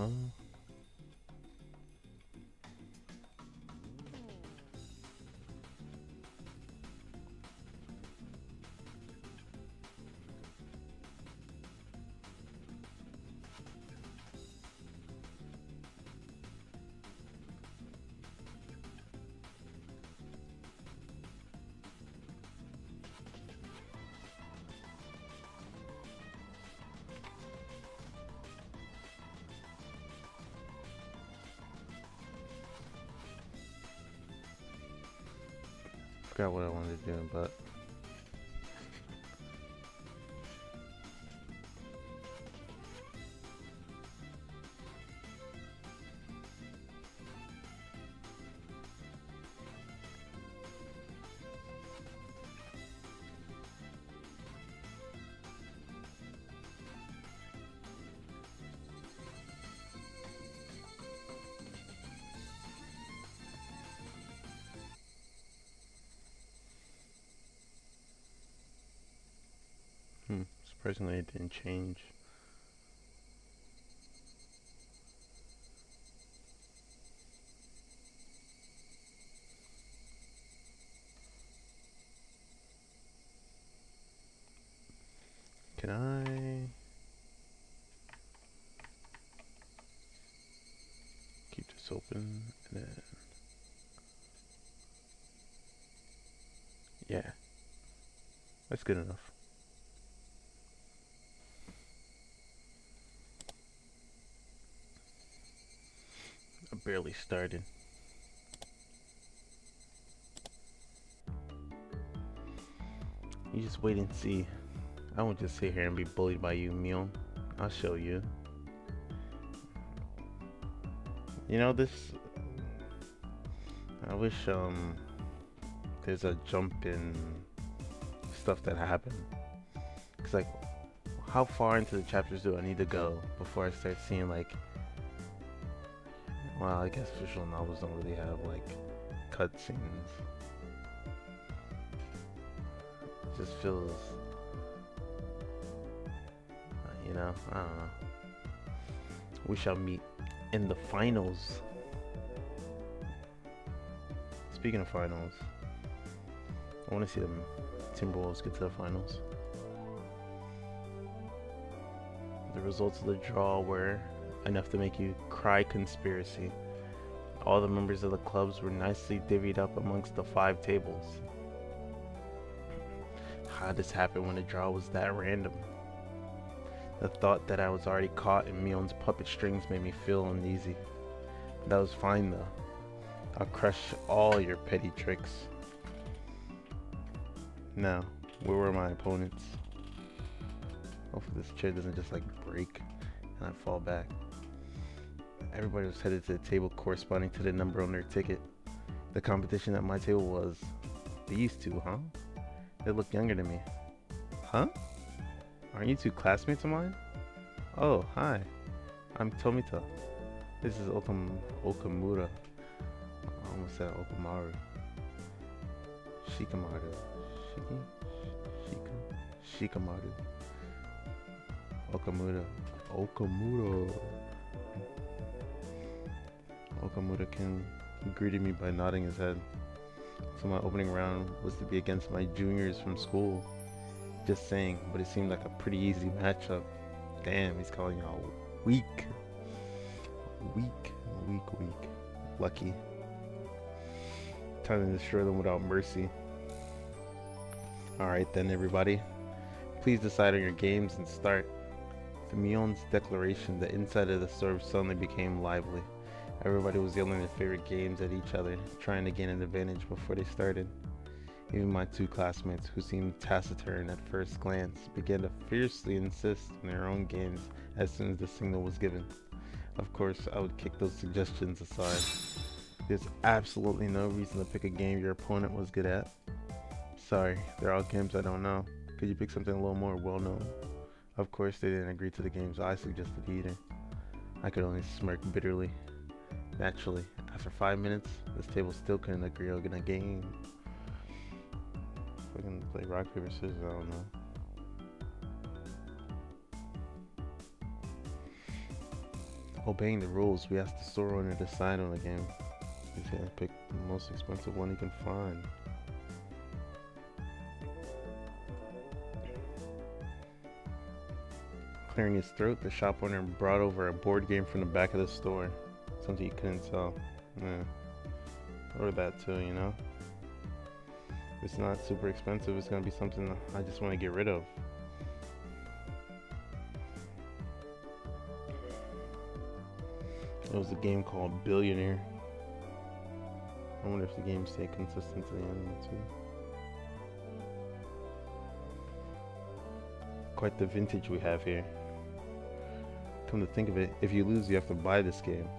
huh? Forgot what I wanted to do, but surprisingly it didn't change. Can I keep this open and then yeah, that's good enough. I barely started. You just wait and see. I won't just sit here and be bullied by you, Mion. I'll show you. You know this. I wish there's a jump in stuff that happened. Cause like, how far into the chapters do I need to go before I start seeing like? Well, I guess visual novels don't really have like cutscenes. It just feels, I don't know. We shall meet in the finals. Speaking of finals, I want to see the Timberwolves get to the finals. The results of the draw were enough to make you cry conspiracy. All the members of the clubs were nicely divvied up amongst the 5 tables. How did this happen when the draw was that random? The thought that I was already caught in Mion's puppet strings made me feel uneasy. But that was fine though. I'll crush all your petty tricks. Now, where were my opponents? Hopefully this chair doesn't just like break and I fall back. Everybody was headed to the table corresponding to the number on their ticket. The competition at my table was these two, huh? They look younger than me. Huh? Aren't you two classmates of mine? Oh, hi. I'm Tomita. This is Okamura. I almost said Okamaru. Shikamaru. Shikamaru. Okamura-kun greeted me by nodding his head. So my opening round was to be against my juniors from school. Just saying, but it seemed like a pretty easy matchup. Damn, he's calling y'all weak. Weak. Lucky. Time to destroy them without mercy. Alright then, everybody. Please decide on your games and start. To Mion's declaration, the inside of the store suddenly became lively. Everybody was yelling their favorite games at each other, trying to gain an advantage before they started. Even my 2 classmates, who seemed taciturn at first glance, began to fiercely insist on their own games as soon as the signal was given. Of course, I would kick those suggestions aside. There's absolutely no reason to pick a game your opponent was good at. Sorry, they're all games I don't know. Could you pick something a little more well-known? Of course, they didn't agree to the games I suggested either. I could only smirk bitterly. Naturally, after 5 minutes, this table still couldn't agree on a game. We're gonna play rock, paper, scissors, I don't know. Obeying the rules, we asked the store owner to decide on the game. He said pick the most expensive one he can find. Clearing his throat, the shop owner brought over a board game from the back of the store. Something he couldn't sell. Yeah. Or that too, you know? If it's not super expensive, it's gonna be something I just want to get rid of. It was a game called Billionaire. I wonder if the game stayed consistent to the end too. Quite the vintage we have here. Come to think of it, if you lose, you have to buy this game.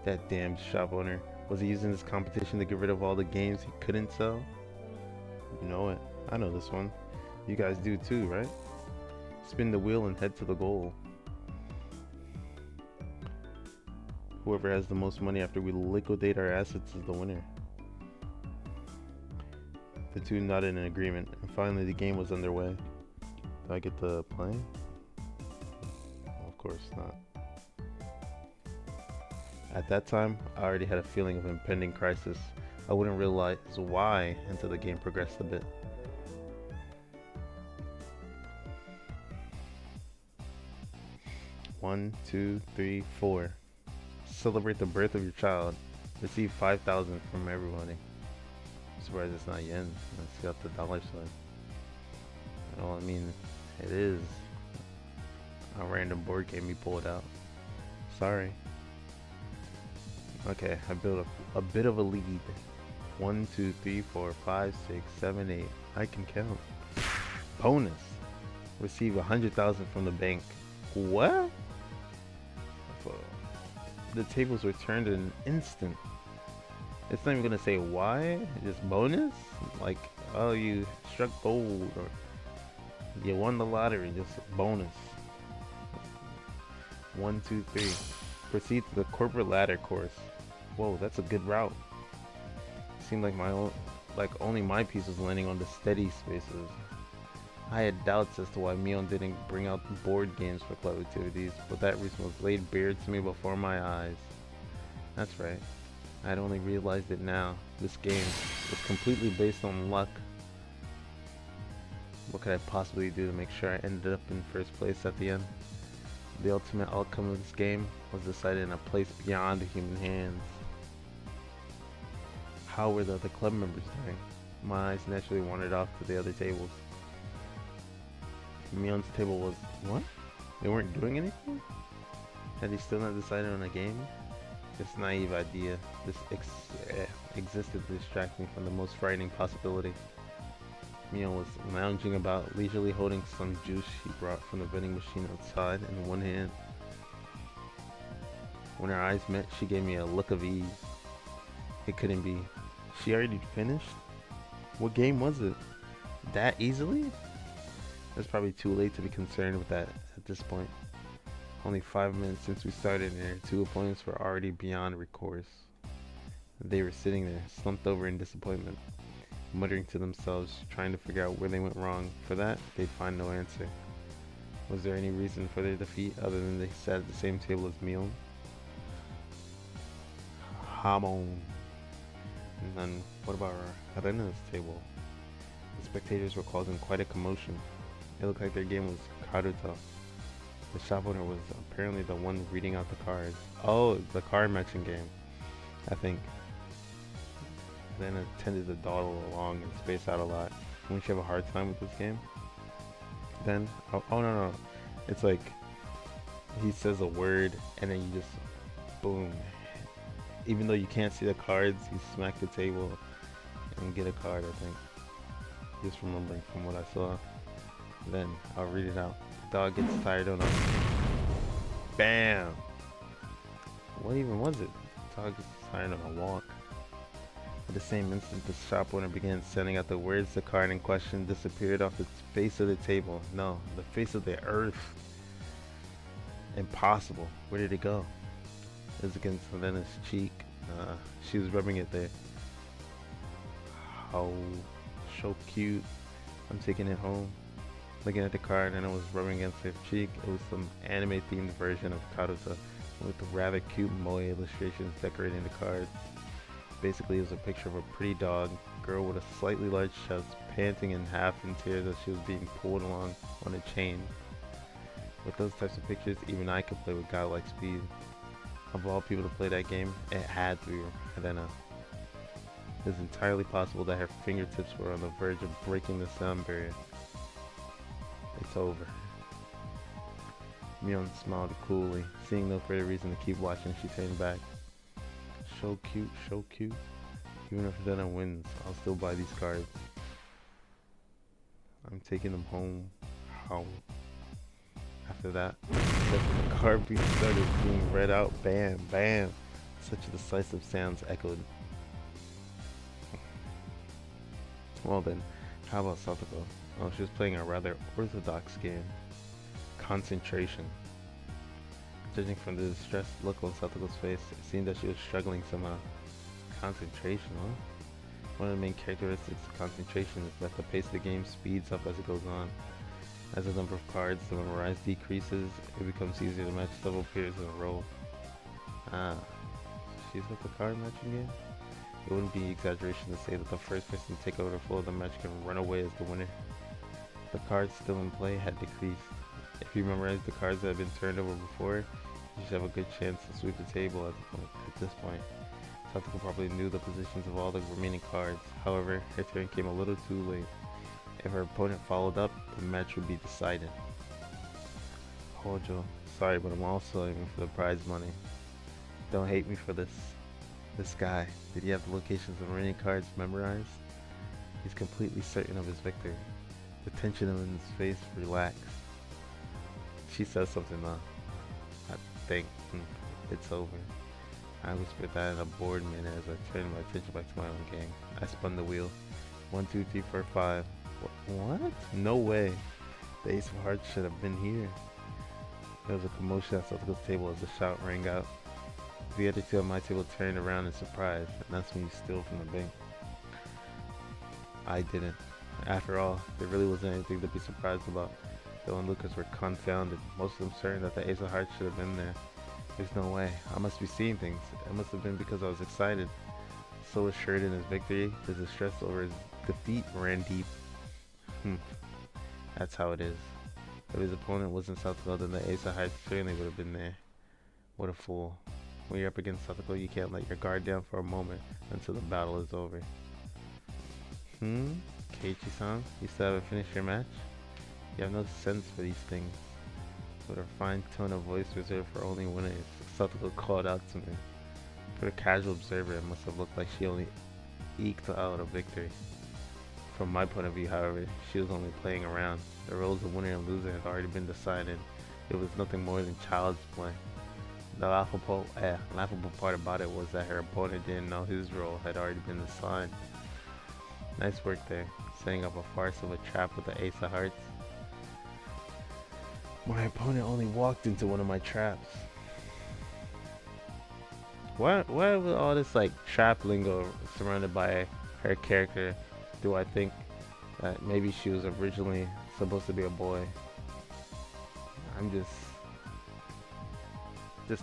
That damn shop owner. Was he using this competition to get rid of all the games he couldn't sell? You know it. I know this one. You guys do too, right? Spin the wheel and head to the goal. Whoever has the most money after we liquidate our assets is the winner. The two nodded in agreement, and finally the game was underway. Do I get to play? Of course not. At that time, I already had a feeling of impending crisis. I wouldn't realize why until the game progressed a bit. One, two, three, four. Celebrate the birth of your child. Receive 5,000 from everybody. I'm surprised it's not yen. It's got the dollar sign. Well, I mean, it is a random board game you pulled out. Sorry. Okay, I built a bit of a lead. 1, 2, 3, 4, 5, 6, 7, 8. I can count. Bonus. Receive 100,000 from the bank. What? The tables were turned in an instant. It's not even gonna say why, just bonus? Like, oh, you struck gold, or you won the lottery, just bonus. 1, 2, 3. Proceed to the corporate ladder course. Whoa, that's a good route. Seemed like only my piece was landing on the steady spaces. I had doubts as to why Mion didn't bring out board games for club activities, but that reason was laid bare to me before my eyes. That's right. I had only realized it now. This game was completely based on luck. What could I possibly do to make sure I ended up in first place at the end? The ultimate outcome of this game was decided in a place beyond the human hands. How were the other club members doing? My eyes naturally wandered off to the other tables. Mion's table was, what? They weren't doing anything? Had he still not decided on a game? This naive idea existed to distract me from the most frightening possibility. Mion was lounging about, leisurely holding some juice he brought from the vending machine outside in one hand. When our eyes met, she gave me a look of ease. It couldn't be. She already finished? What game was it? That easily? It's probably too late to be concerned with that at this point. Only 5 minutes since we started and our two opponents were already beyond recourse. They were sitting there, slumped over in disappointment, muttering to themselves, trying to figure out where they went wrong. For that, they'd find no answer. Was there any reason for their defeat other than they sat at the same table as Mion? Hamon. And then, what about Rena's table? The spectators were causing quite a commotion. It looked like their game was Karuta. The shop owner was apparently the one reading out the cards. Oh, the card matching game, I think. Rena tended to dawdle along and space out a lot. Wouldn't you have a hard time with this game? Then, oh no, it's like he says a word and then you just, boom. Even though you can't see the cards, you smack the table and get a card, I think. Just remembering from what I saw. Then I'll read it out. Dog gets tired on a bam. What even was it? Dog gets tired on a walk. At the same instant, the shop owner began sending out the words. The card in question disappeared off the face of the table. No, the face of the earth. Impossible. Where did it go? It was against Helena's cheek. She was rubbing it there. Oh, so cute. I'm taking it home. Looking at the card and it was rubbing against her cheek. It was some anime themed version of Karuta with rather cute moe illustrations decorating the card. Basically, it was a picture of a pretty dog, girl with a slightly large chest, panting in half in tears as she was being pulled along on a chain. With those types of pictures, even I could play with godlike speed. Of all people to play that game, it had to be Helena. It is entirely possible that her fingertips were on the verge of breaking the sound barrier. It's over. Mion smiled coolly. Seeing no further reason to keep watching, she turned back. So cute, so cute. Even if Helena wins, I'll still buy these cards. I'm taking them home. How? After that, the card being started being read out. Bam, bam. Such decisive sounds echoed. Well then, how about Satoko? Oh, she was playing a rather orthodox game. Concentration. Judging from the distressed look on Satoko's face, it seemed that she was struggling somehow. Concentration, huh? One of the main characteristics of concentration is that the pace of the game speeds up as it goes on. As the number of cards to memorize decreases, it becomes easier to match several periods in a row. Ah, she's with the card matching game? It wouldn't be exaggeration to say that the first person to take over the flow of the match can run away as the winner. The cards still in play had decreased. If you memorize the cards that have been turned over before, you should have a good chance to sweep the table at this point. Satoko probably knew the positions of all the remaining cards. However, her turn came a little too late. If her opponent followed up, the match would be decided. Hojo, sorry, but I'm also aiming for the prize money. Don't hate me for this. This guy, did he have the locations of remaining cards memorized? He's completely certain of his victory. The tension in his face relaxed. She says something though. I think it's over. I whispered that in a bored manner as I turned my attention back to my own game. I spun the wheel. 1, 2, 3, 4, 5. What? No way. The ace of hearts should have been here. There was a commotion at Satoko's table as the shout rang out. The other two at my table turned around in surprise, and that's when you steal from the bank. I didn't. After all, there really wasn't anything to be surprised about. Bill and Lucas were confounded, most of them certain that the ace of hearts should have been there. There's no way. I must be seeing things. It must have been because I was excited. So assured in his victory, the distress over his defeat ran deep. That's how it is. If his opponent wasn't Satoko, then the ace of hearts certainly would have been there. What a fool. When you're up against Satoko, you can't let your guard down for a moment until the battle is over. Keiichi-san, you still haven't finished your match? You have no sense for these things. With a fine tone of voice reserved for only winners, Satoko called out to me. For the casual observer, it must have looked like she only eked out a victory. From my point of view, however, she was only playing around. The roles of winner and loser had already been decided. It was nothing more than child's play. The laughable part about it was that her opponent didn't know his role had already been assigned. Nice work there, setting up a farce of a trap with the ace of hearts. My opponent only walked into one of my traps. Why with all this like trap lingo surrounded by her character do I think that maybe she was originally supposed to be a boy? I'm just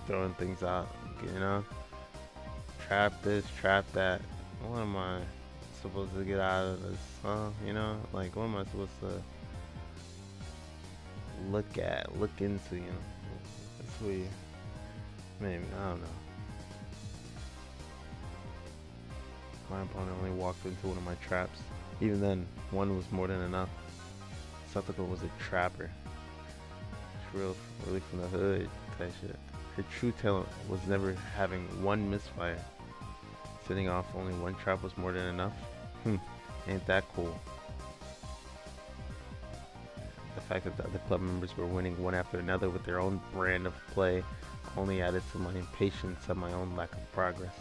throwing things out, you know? Trap this, trap that. What am I supposed to get out of this, huh? You know? Like, what am I supposed to look into, you know? That's weird. Maybe, I don't know. My opponent only walked into one of my traps. Even then, one was more than enough. Satoko was a trapper. Really from the hood type shit. Her true talent was never having one misfire. Setting off only one trap was more than enough. Ain't that cool? The fact that the other club members were winning one after another with their own brand of play only added to my impatience at my own lack of progress.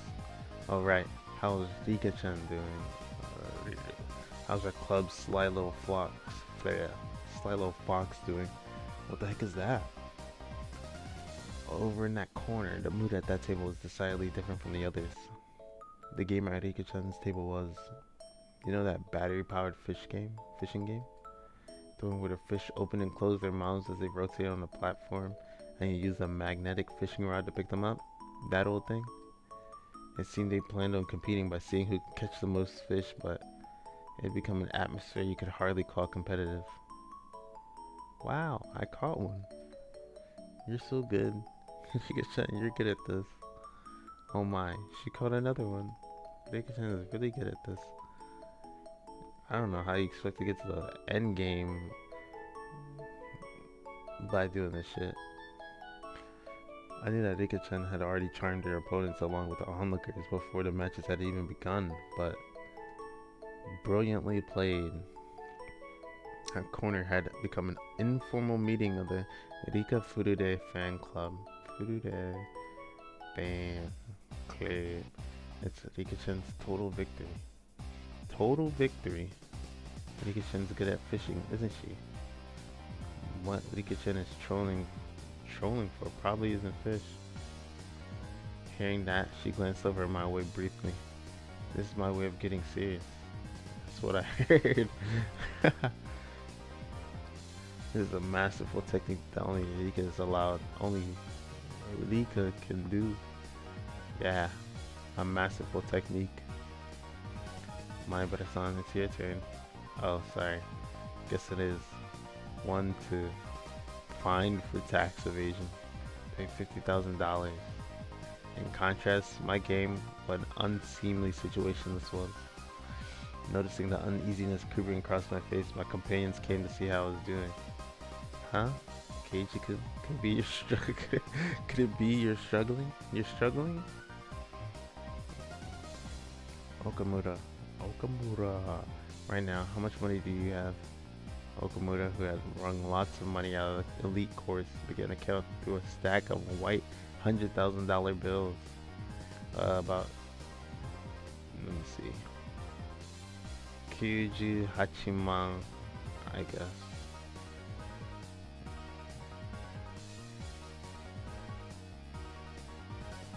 Alright, how's Rika-chan doing? How's our club's sly little fox doing? What the heck is that? Over in that corner, the mood at that table was decidedly different from the others. The game at Rika-chan's table was, you know, that battery-powered fishing game? The cartoon where the fish open and close their mouths as they rotate on the platform and you use a magnetic fishing rod to pick them up? That old thing? It seemed they planned on competing by seeing who could catch the most fish, but it had become an atmosphere you could hardly call competitive. Wow, I caught one. You're so good. You're good at this. Oh my, she caught another one. Rika-chan is really good at this. I don't know how you expect to get to the end game by doing this shit. I knew that Rika-chan had already charmed her opponents along with the onlookers before the matches had even begun, but brilliantly played. That corner had become an informal meeting of the Rika Furude fan club. Furude fan club. It's Rika-chan's total victory. Total victory. Rika-chan's good at fishing, isn't she? What Rika-chan is trolling for probably isn't fish. Hearing that, she glanced over my way briefly. This is my way of getting serious. That's what I heard. This is a masterful technique that only Rika is allowed. Only Rika can do. Yeah, a masterful technique. My Barasan, it's your turn. Oh, sorry. Guess it is. 1 to fined for tax evasion. Pay $50,000. In contrast, my game, what an unseemly situation this was. Noticing the uneasiness creeping across my face, my companions came to see how I was doing. Huh? Keiji, could it be your could it be you're struggling? You're struggling? Okamura. Right now, how much money do you have? Okamura, who had wrung lots of money out of the elite course, began to count through a stack of white $100,000 bills. About, let me see, Kyuji Hachiman, I guess.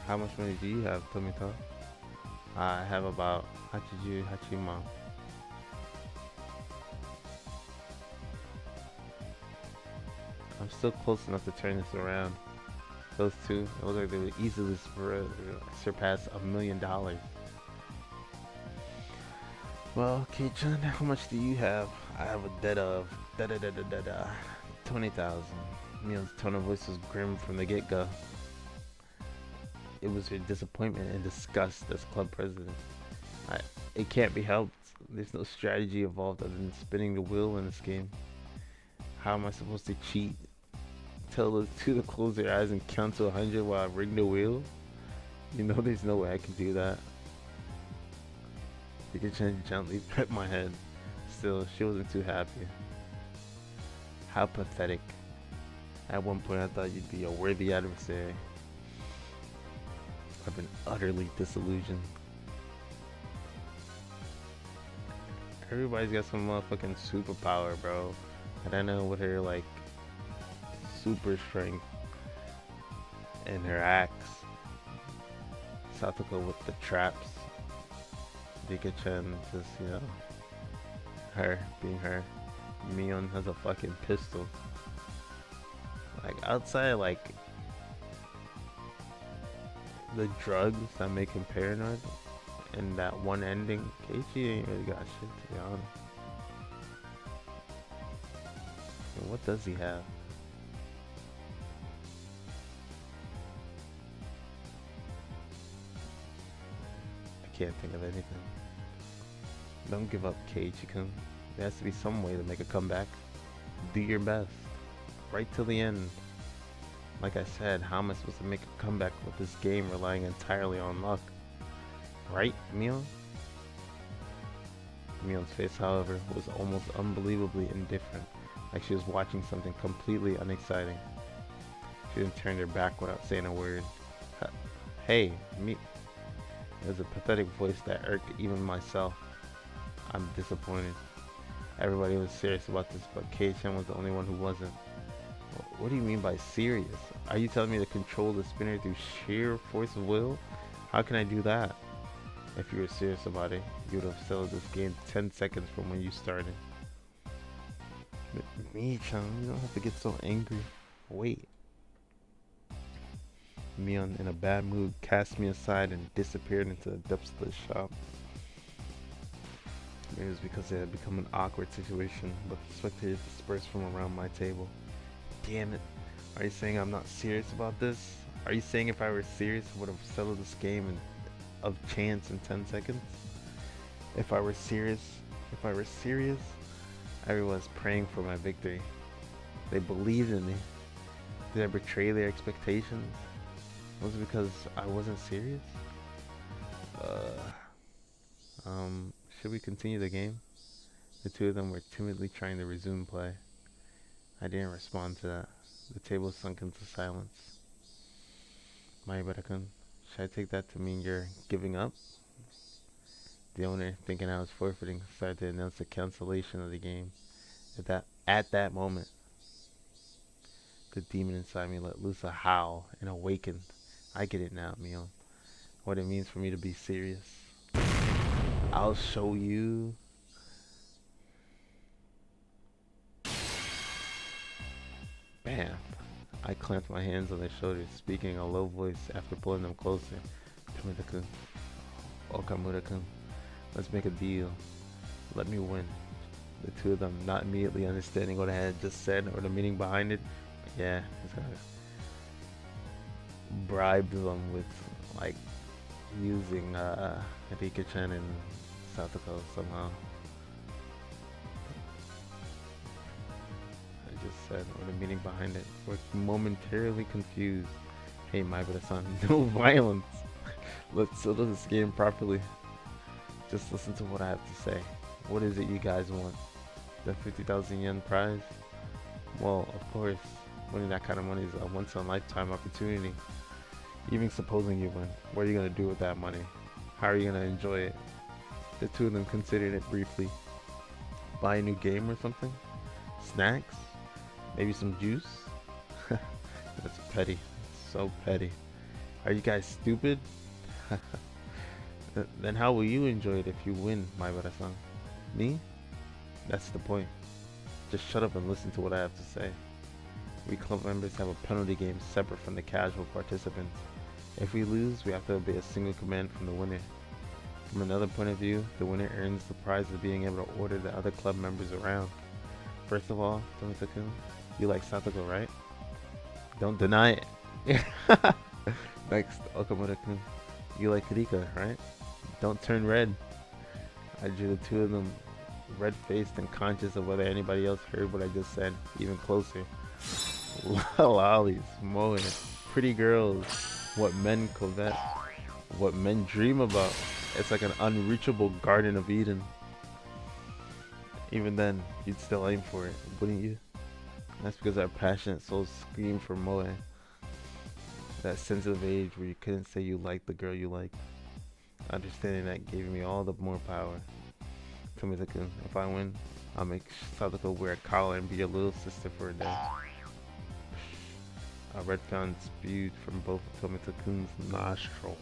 How much money do you have, Tomita? I have about Hachiju Hachiman. I'm still close enough to turn this around. Those two, it looks like they would easily surpass $1 million. Well, Kei-chan, how much do you have? I have a debt of 20,000. Mion's tone of voice was grim from the get-go. It was her disappointment and disgust as club president. It can't be helped. There's no strategy involved other than spinning the wheel in this game. How am I supposed to cheat? Tell those two to close their eyes and count to 100 while I ring the wheel? You know there's no way I can do that. Rika-chan gently pet my head. Still, she wasn't too happy. How pathetic. At one point I thought you'd be a worthy adversary. I've been utterly disillusioned. Everybody's got some motherfucking superpower, bro. And I know with her, like, super strength and her axe. Satoko with the traps. Rika-chan just, you know, her being her. Mion has a fucking pistol. Like, outside, like, the drugs that make him paranoid and that one ending, Keiichi ain't really got shit, to be honest. And what does he have? I can't think of anything. Don't give up, Keiichi-kun. There has to be some way to make a comeback. Do your best. Right till the end. Like I said, how am I supposed to make a comeback with this game relying entirely on luck? Right, Mion? Mion's face, however, was almost unbelievably indifferent, like she was watching something completely unexciting. She then turned her back without saying a word. Hey, me. It was a pathetic voice that irked even myself. I'm disappointed. Everybody was serious about this, but Kei-chan was the only one who wasn't. What do you mean by serious? Are you telling me to control the spinner through sheer force of will? How can I do that? If you were serious about it, you would have settled this game 10 seconds from when you started. Me-chan, you don't have to get so angry. Wait. Mion, in a bad mood, cast me aside and disappeared into the depths of the shop. Maybe it was because it had become an awkward situation, but the spectators dispersed from around my table. Damn it. Are you saying I'm not serious about this? Are you saying if I were serious, I would have settled this game of chance in 10 seconds? If I were serious, everyone's praying for my victory. They believed in me. Did I betray their expectations? Was it because I wasn't serious? Should we continue the game? The two of them were timidly trying to resume play. I didn't respond to that. The table sunk into silence. Maibara-kun, should I take that to mean you're giving up? The owner, thinking I was forfeiting, started to announce the cancellation of the game. At that moment, the demon inside me let loose a howl and awakened. I get it now, Mion. What it means for me to be serious. I'll show you. Bam. I clamped my hands on their shoulders, speaking in a low voice after pulling them closer. Tomita-kun, Okamura-kun, let's make a deal. Let me win. The two of them not immediately understanding what I had just said or the meaning behind it. Yeah, it's gonna bribe them with like using Rika-chan and Satoko somehow. I just said or the meaning behind it. We're momentarily confused. Hey, Maibara-san, no violence. Let's settle this game properly. Just listen to what I have to say. What is it you guys want? The 50,000 yen prize? Well, of course, winning that kind of money is a once-in-a-lifetime opportunity. Even supposing you win, what are you going to do with that money? How are you going to enjoy it? The two of them considered it briefly. Buy a new game or something? Snacks? Maybe some juice? That's petty. So petty. Are you guys stupid? Then how will you enjoy it if you win, Maibara-san? Me? That's the point. Just shut up and listen to what I have to say. We club members have a penalty game separate from the casual participants. If we lose, we have to obey a single command from the winner. From another point of view, the winner earns the prize of being able to order the other club members around. First of all, Tomita-kun, you like Satoko, right? Don't deny it. Next, Okamura-kun, you like Rika, right? Don't turn red. I drew the two of them red-faced and conscious of whether anybody else heard what I just said, even closer. Lollies, moe, pretty girls, what men covet, what men dream about. It's like an unreachable Garden of Eden. Even then, you'd still aim for it, wouldn't you? That's because our passionate souls scream for moe. That sensitive age where you couldn't say you liked the girl you liked. Understanding that gave me all the more power. Tomita-kun, if I win, I'll make Satoko wear a collar and be your little sister for a day. A red fountain spewed from both of Tomita-kun's nostrils.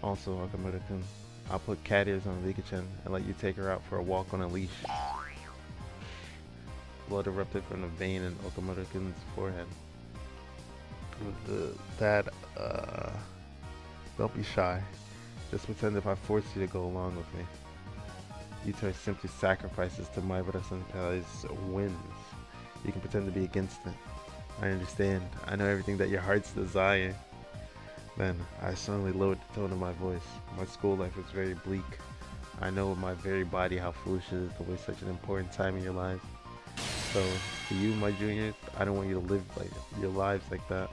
Also, Okamura-kun, I'll put cat ears on Rika-chan and let you take her out for a walk on a leash. Blood erupted from the vein in Okamura-kun's forehead. Don't be shy. Just pretend if I force you to go along with me. You two are simply sacrifices to Maibara-senpai's wins. You can pretend to be against it. I understand. I know everything that your hearts desire. Then, I suddenly lowered the tone of my voice. My school life was very bleak. I know with my very body how foolish it is to waste such an important time in your lives. So, to you, my juniors, I don't want you to live like your lives like that.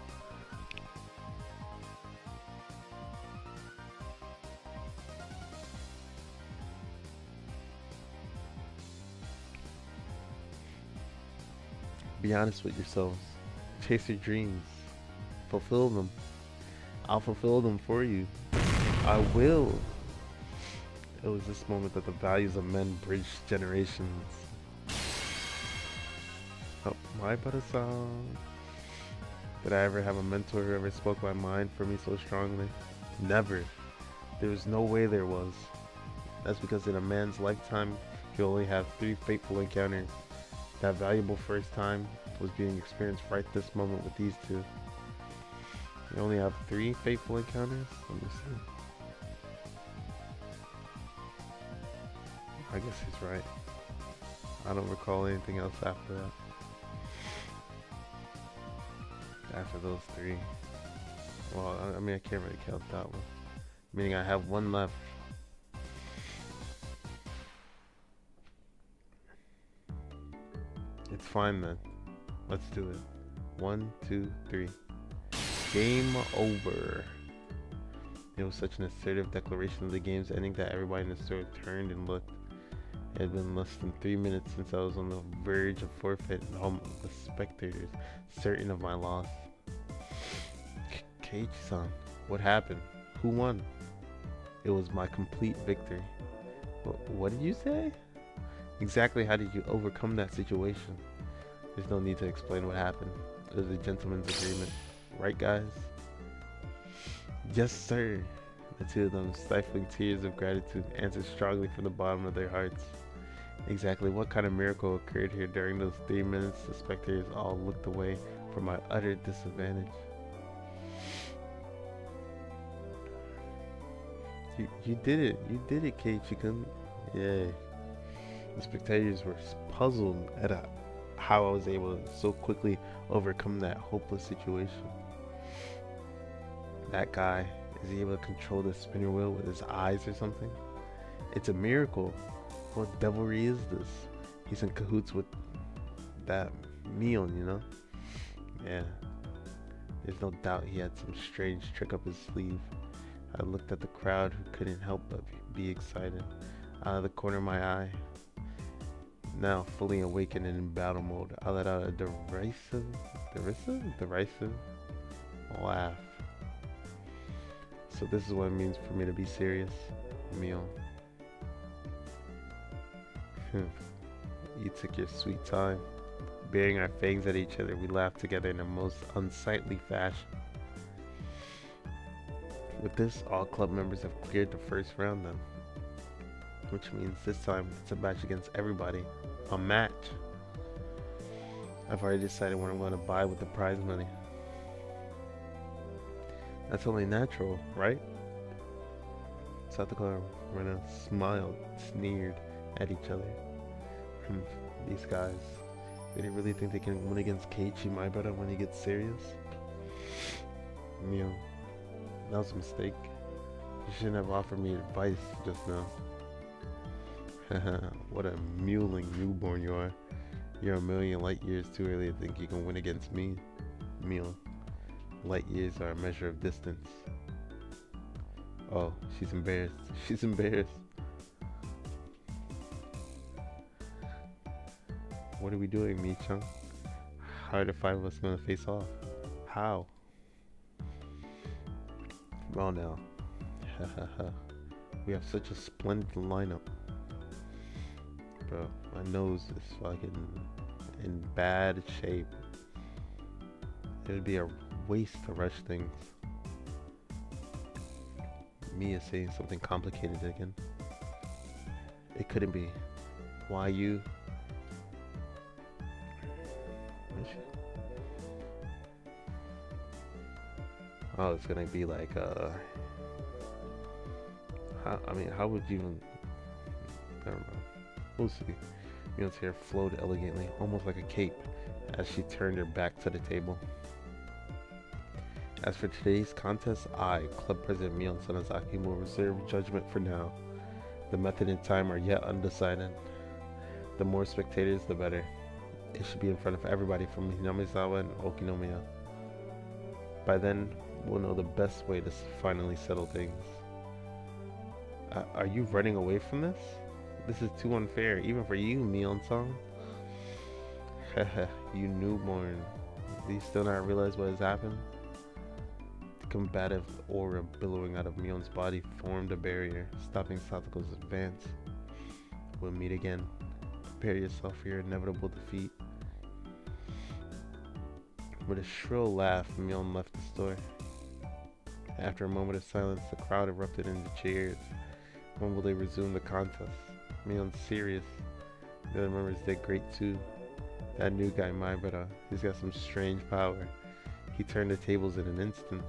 Be honest with yourselves. Chase your dreams. Fulfill them. I'll fulfill them for you. I will. It was this moment that the values of men bridged generations. Oh, Maibara-san. Did I ever have a mentor who ever spoke my mind for me so strongly? Never. There was no way there was. That's because in a man's lifetime, you only have 3 fateful encounters. That valuable first time was being experienced right this moment with these two. We only have 3 fateful encounters. Let me see. I guess he's right. I don't recall anything else after that. After those 3. Well, I mean, I can't really count that one. Meaning I have 1 left. It's fine then. Let's do it. 1, 2, 3. Game over. It was such an assertive declaration of the game's ending that everybody in the store turned and looked. It had been less than 3 minutes since I was on the verge of forfeit, and all the spectators certain of my loss. Keiichi-san, what happened? Who won? It was my complete victory. What did you say? Exactly how did you overcome that situation? There's no need to explain what happened. It was a gentleman's agreement. Right, guys? Yes, sir. The two of them, stifling tears of gratitude, answered strongly from the bottom of their hearts. Exactly what kind of miracle occurred here during those 3 minutes? The spectators all looked away from my utter disadvantage. You did it. You did it, Keiichi-kun. Yay. The spectators were puzzled at how I was able to so quickly overcome that hopeless situation. That guy, is he able to control the spinner wheel with his eyes or something? It's a miracle. What devilry is this? He's in cahoots with that Mion, you know? Yeah. There's no doubt he had some strange trick up his sleeve. I looked at the crowd who couldn't help but be excited. Out of the corner of my eye, now fully awakened and in battle mode, I let out a derisive laugh. So this is what it means for me to be serious, Mion. You took your sweet time. Baring our fangs at each other, we laughed together in a most unsightly fashion. With this, all club members have cleared the first round then. Which means this time it's a match against everybody. A match. I've already decided what I'm going to buy with the prize money. That's only natural, right? Satoko and Rena smiled, sneered at each other. These guys, they really think they can win against Keiichi, my brother, when he gets serious? Mio, that was a mistake. You shouldn't have offered me advice just now. What a mewling newborn you are. You're a million light years too early to think you can win against me, Mio. Light years are a measure of distance. Oh, she's embarrassed. She's embarrassed. What are we doing, Mi-chan? How are the 5 of us gonna face off? How? Well now. We have such a splendid lineup. Bro, my nose is fucking in bad shape. It would be a waste to rush things. Me is saying something complicated again. It couldn't be. Why you? Oh, it's gonna be like how would you even? Never mind. We'll see. Mion's hair flowed elegantly, almost like a cape, as she turned her back to the table. As for today's contest, I, Club President Mion Sanazaki, will reserve judgment for now. The method and time are yet undecided. The more spectators, the better. It should be in front of everybody from Hinamizawa and Okinomiya. By then, we'll know the best way to finally settle things. Are you running away from this? This is too unfair, even for you, Mion-san. Haha, you newborn. Do you still not realize what has happened? The combative aura billowing out of Mion's body formed a barrier, stopping Satoko's advance. We'll meet again. Prepare yourself for your inevitable defeat. With a shrill laugh, Mion left the store. After a moment of silence, the crowd erupted into cheers. When will they resume the contest? Mion's serious. The other members did great too. That new guy, Maibara, he's got some strange power. He turned the tables in an instant.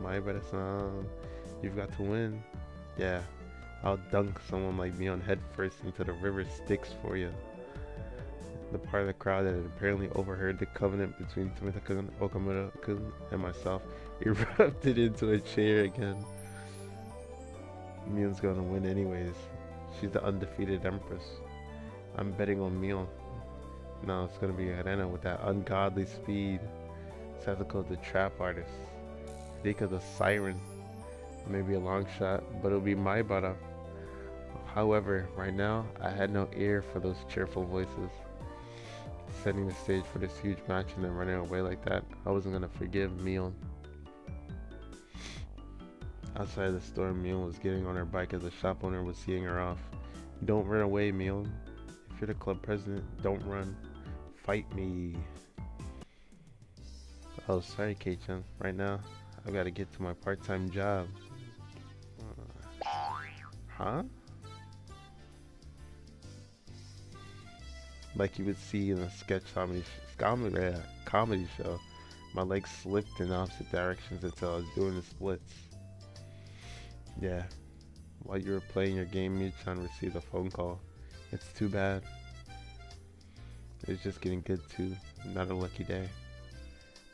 Maibara-san, you've got to win. Yeah, I'll dunk someone like me on head first into the river Styx for you. The part of the crowd that had apparently overheard the covenant between Tomita-kun, Okamura-kun, and myself erupted into a cheer again. Mion's gonna win anyways. She's the undefeated empress. I'm betting on Mion. No, it's gonna be Helena with that ungodly speed. Satsuko the trap artist. Rika the siren. Maybe a long shot, but it'll be Maibara. However, right now, I had no ear for those cheerful voices. Setting the stage for this huge match and then running away like that, I wasn't gonna forgive Mion. Outside the store, Mion was getting on her bike as the shop owner was seeing her off. Don't run away, Mion. If you're the club president, don't run. Fight me. Oh, sorry, Kei-chan. Right now, I've got to get to my part-time job. Huh? Like you would see in a sketch comedy show, my legs slipped in opposite directions until I was doing the splits. Yeah, while you were playing your game, Michan received a phone call. It's too bad. It's just getting good too. Not a lucky day.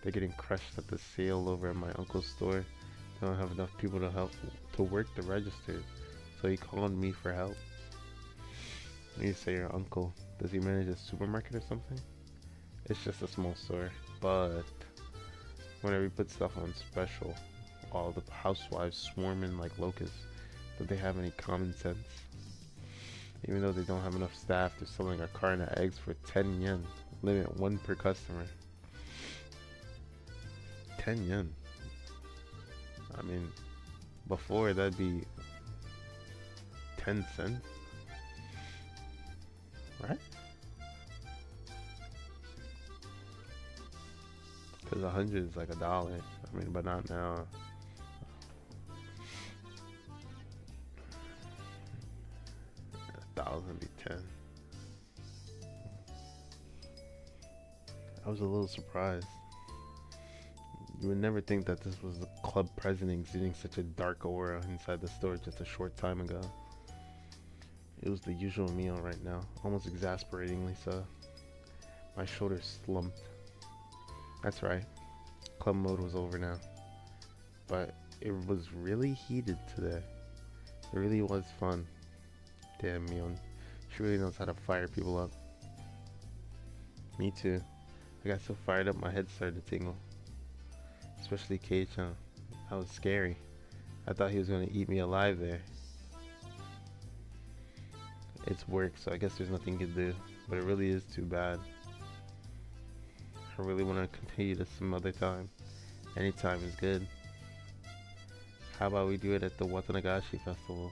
They're getting crushed at the sale over at my uncle's store. They don't have enough people to help to work the registers, so he called me for help. When you say your uncle, does he manage a supermarket or something? It's just a small store, but whenever he puts stuff on special, all the housewives swarm in like locusts. Don't they have any common sense? Even though they don't have enough staff, they're selling a carton of eggs for 10 yen. Limit 1 per customer. 10 yen. I mean, before that'd be 10 cents. Right? Because 100 is like $1. I mean, but not now. $1,000 be 10. I was a little surprised. You would never think that this was the club president exuding such a dark aura inside the store just a short time ago. It was the usual meal right now, almost exasperatingly so. My shoulders slumped. That's right, club mode was over now. But it was really heated today. It really was fun. Damn, Mion. She really knows how to fire people up. Me too. I got so fired up my head started to tingle. Especially Kei-chan. That was scary. I thought he was going to eat me alive there. It's work, so I guess there's nothing you can do. But it really is too bad. I really want to continue this some other time. Anytime is good. How about we do it at the Watanagashi Festival?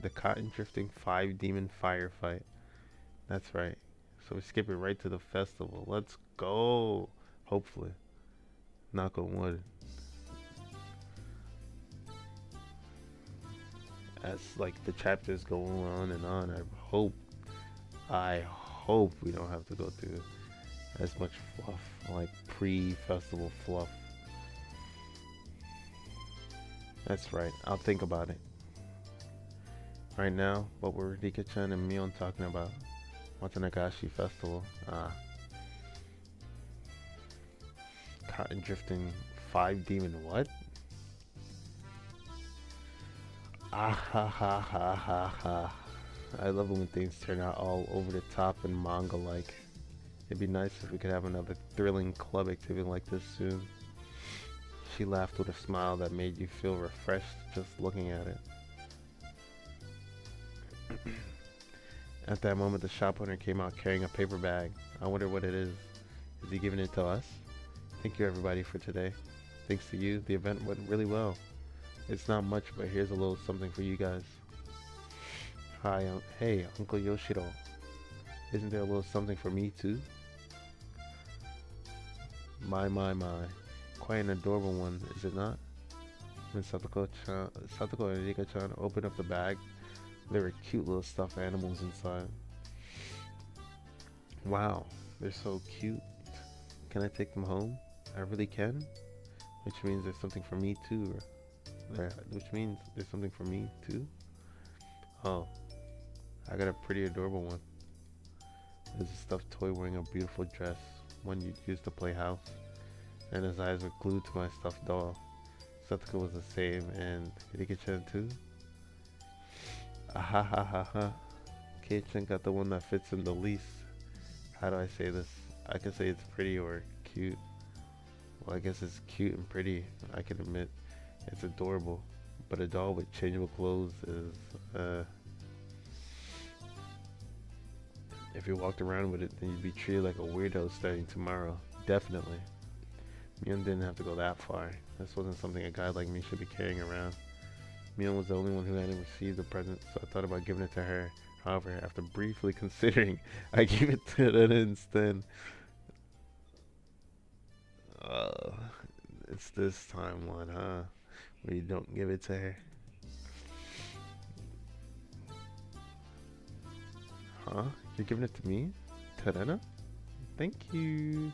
The cotton drifting 5 demon firefight. That's right. So we skip it right to the festival. Let's go. Hopefully. Knock on wood. As like the chapters go on and on, I hope we don't have to go through as much fluff, like pre-festival fluff. That's right. I'll think about it. Right now, what were Rika-chan and Mion talking about? Watanagashi Festival. Cotton drifting 5 demon what? Ah ha ha ha ha ha. I love it when things turn out all over the top and manga like. It'd be nice if we could have another thrilling club activity like this soon. She laughed with a smile that made you feel refreshed just looking at it. At that moment, the shop owner came out carrying a paper bag. I wonder what it is. Is he giving it to us? Thank you everybody for today. Thanks to you, the event went really well. It's not much, but here's a little something for you guys. Hi, hey, Uncle Yoshiro. Isn't there a little something for me too? My. Quite an adorable one, is it not? When Satoko and Rika-chan opened up the bag, there were cute little stuffed animals inside. Wow, they're so cute. Can I take them home? I really can? Which means there's something for me too. Which means there's something for me too? Oh, I got a pretty adorable one. There's a stuffed toy wearing a beautiful dress, one you'd use to play house, and his eyes were glued to my stuffed doll. Satsuko was the same, and Higurashi-chan too? Ahahaha. Kei-chan got the one that fits him the least. How do I say this? I can say it's pretty or cute. Well, I guess it's cute and pretty. I can admit it's adorable. But a doll with changeable clothes is, if you walked around with it, then you'd be treated like a weirdo starting tomorrow. Definitely. Mion didn't have to go that far. This wasn't something a guy like me should be carrying around. Mion was the only one who hadn't received the present, so I thought about giving it to her. However, after briefly considering, I gave it to her instead. Uh, it's this time one, huh? Where you don't give it to her. Huh? You're giving it to me? Terena? Thank you.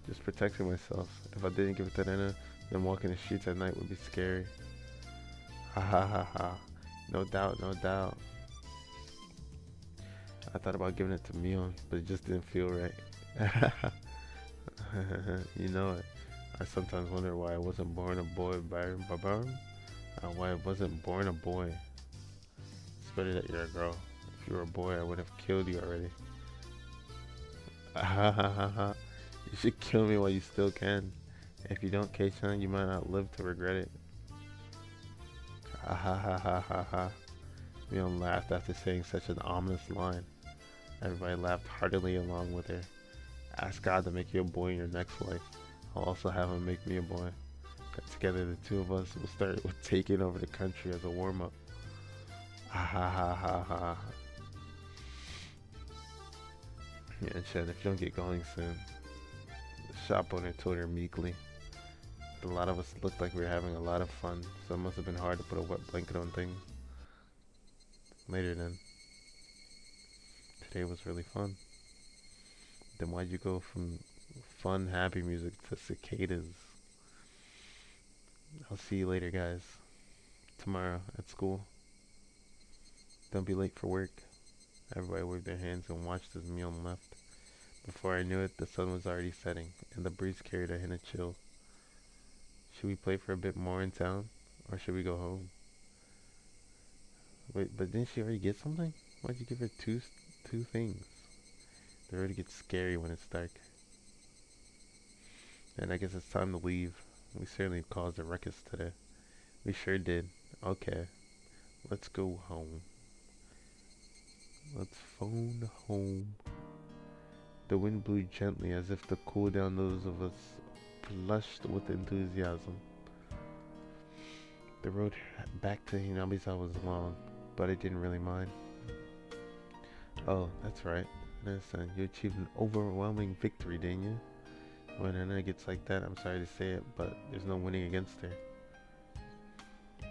Just protecting myself. If I didn't give it to Terena, then walking the streets at night would be scary. Ha ha ha ha. No doubt, no doubt. I thought about giving it to Mion, but it just didn't feel right. You know it. I sometimes wonder why I wasn't born a boy, Babar. Why I wasn't born a boy. It's better that you're a girl. If you were a boy, I would have killed you already. You should kill me while you still can. If you don't, Kei-chan, you might not live to regret it. Mion laughed after saying such an ominous line. Everybody laughed heartily along with her. Ask God to make you a boy in your next life. I'll also have him make me a boy. Together, the two of us will start with taking over the country as a warm-up. Yeah, Chen, if you don't get going soon. The shop owner told her meekly. A lot of us looked like we were having a lot of fun, so it must have been hard to put a wet blanket on things. Later then. Today was really fun. Then why'd you go from fun, happy music to cicadas? I'll see you later, guys. Tomorrow at school. Don't be late for work. Everybody waved their hands and watched as Mion left. Before I knew it, the sun was already setting, and the breeze carried a hint of chill. Should we play for a bit more in town, or should we go home? Wait, but didn't she already get something? Why'd you give her two things? It already gets scary when it's dark. And I guess it's time to leave. We certainly caused a ruckus today. We sure did. Okay, let's go home. Let's phone home. The wind blew gently as if to cool down those of us flushed with enthusiasm. The road back to Hinamiza was long, but I didn't really mind. Oh, that's right. Son, you achieved an overwhelming victory, didn't you? When Anna gets like that, I'm sorry to say it, but there's no winning against her.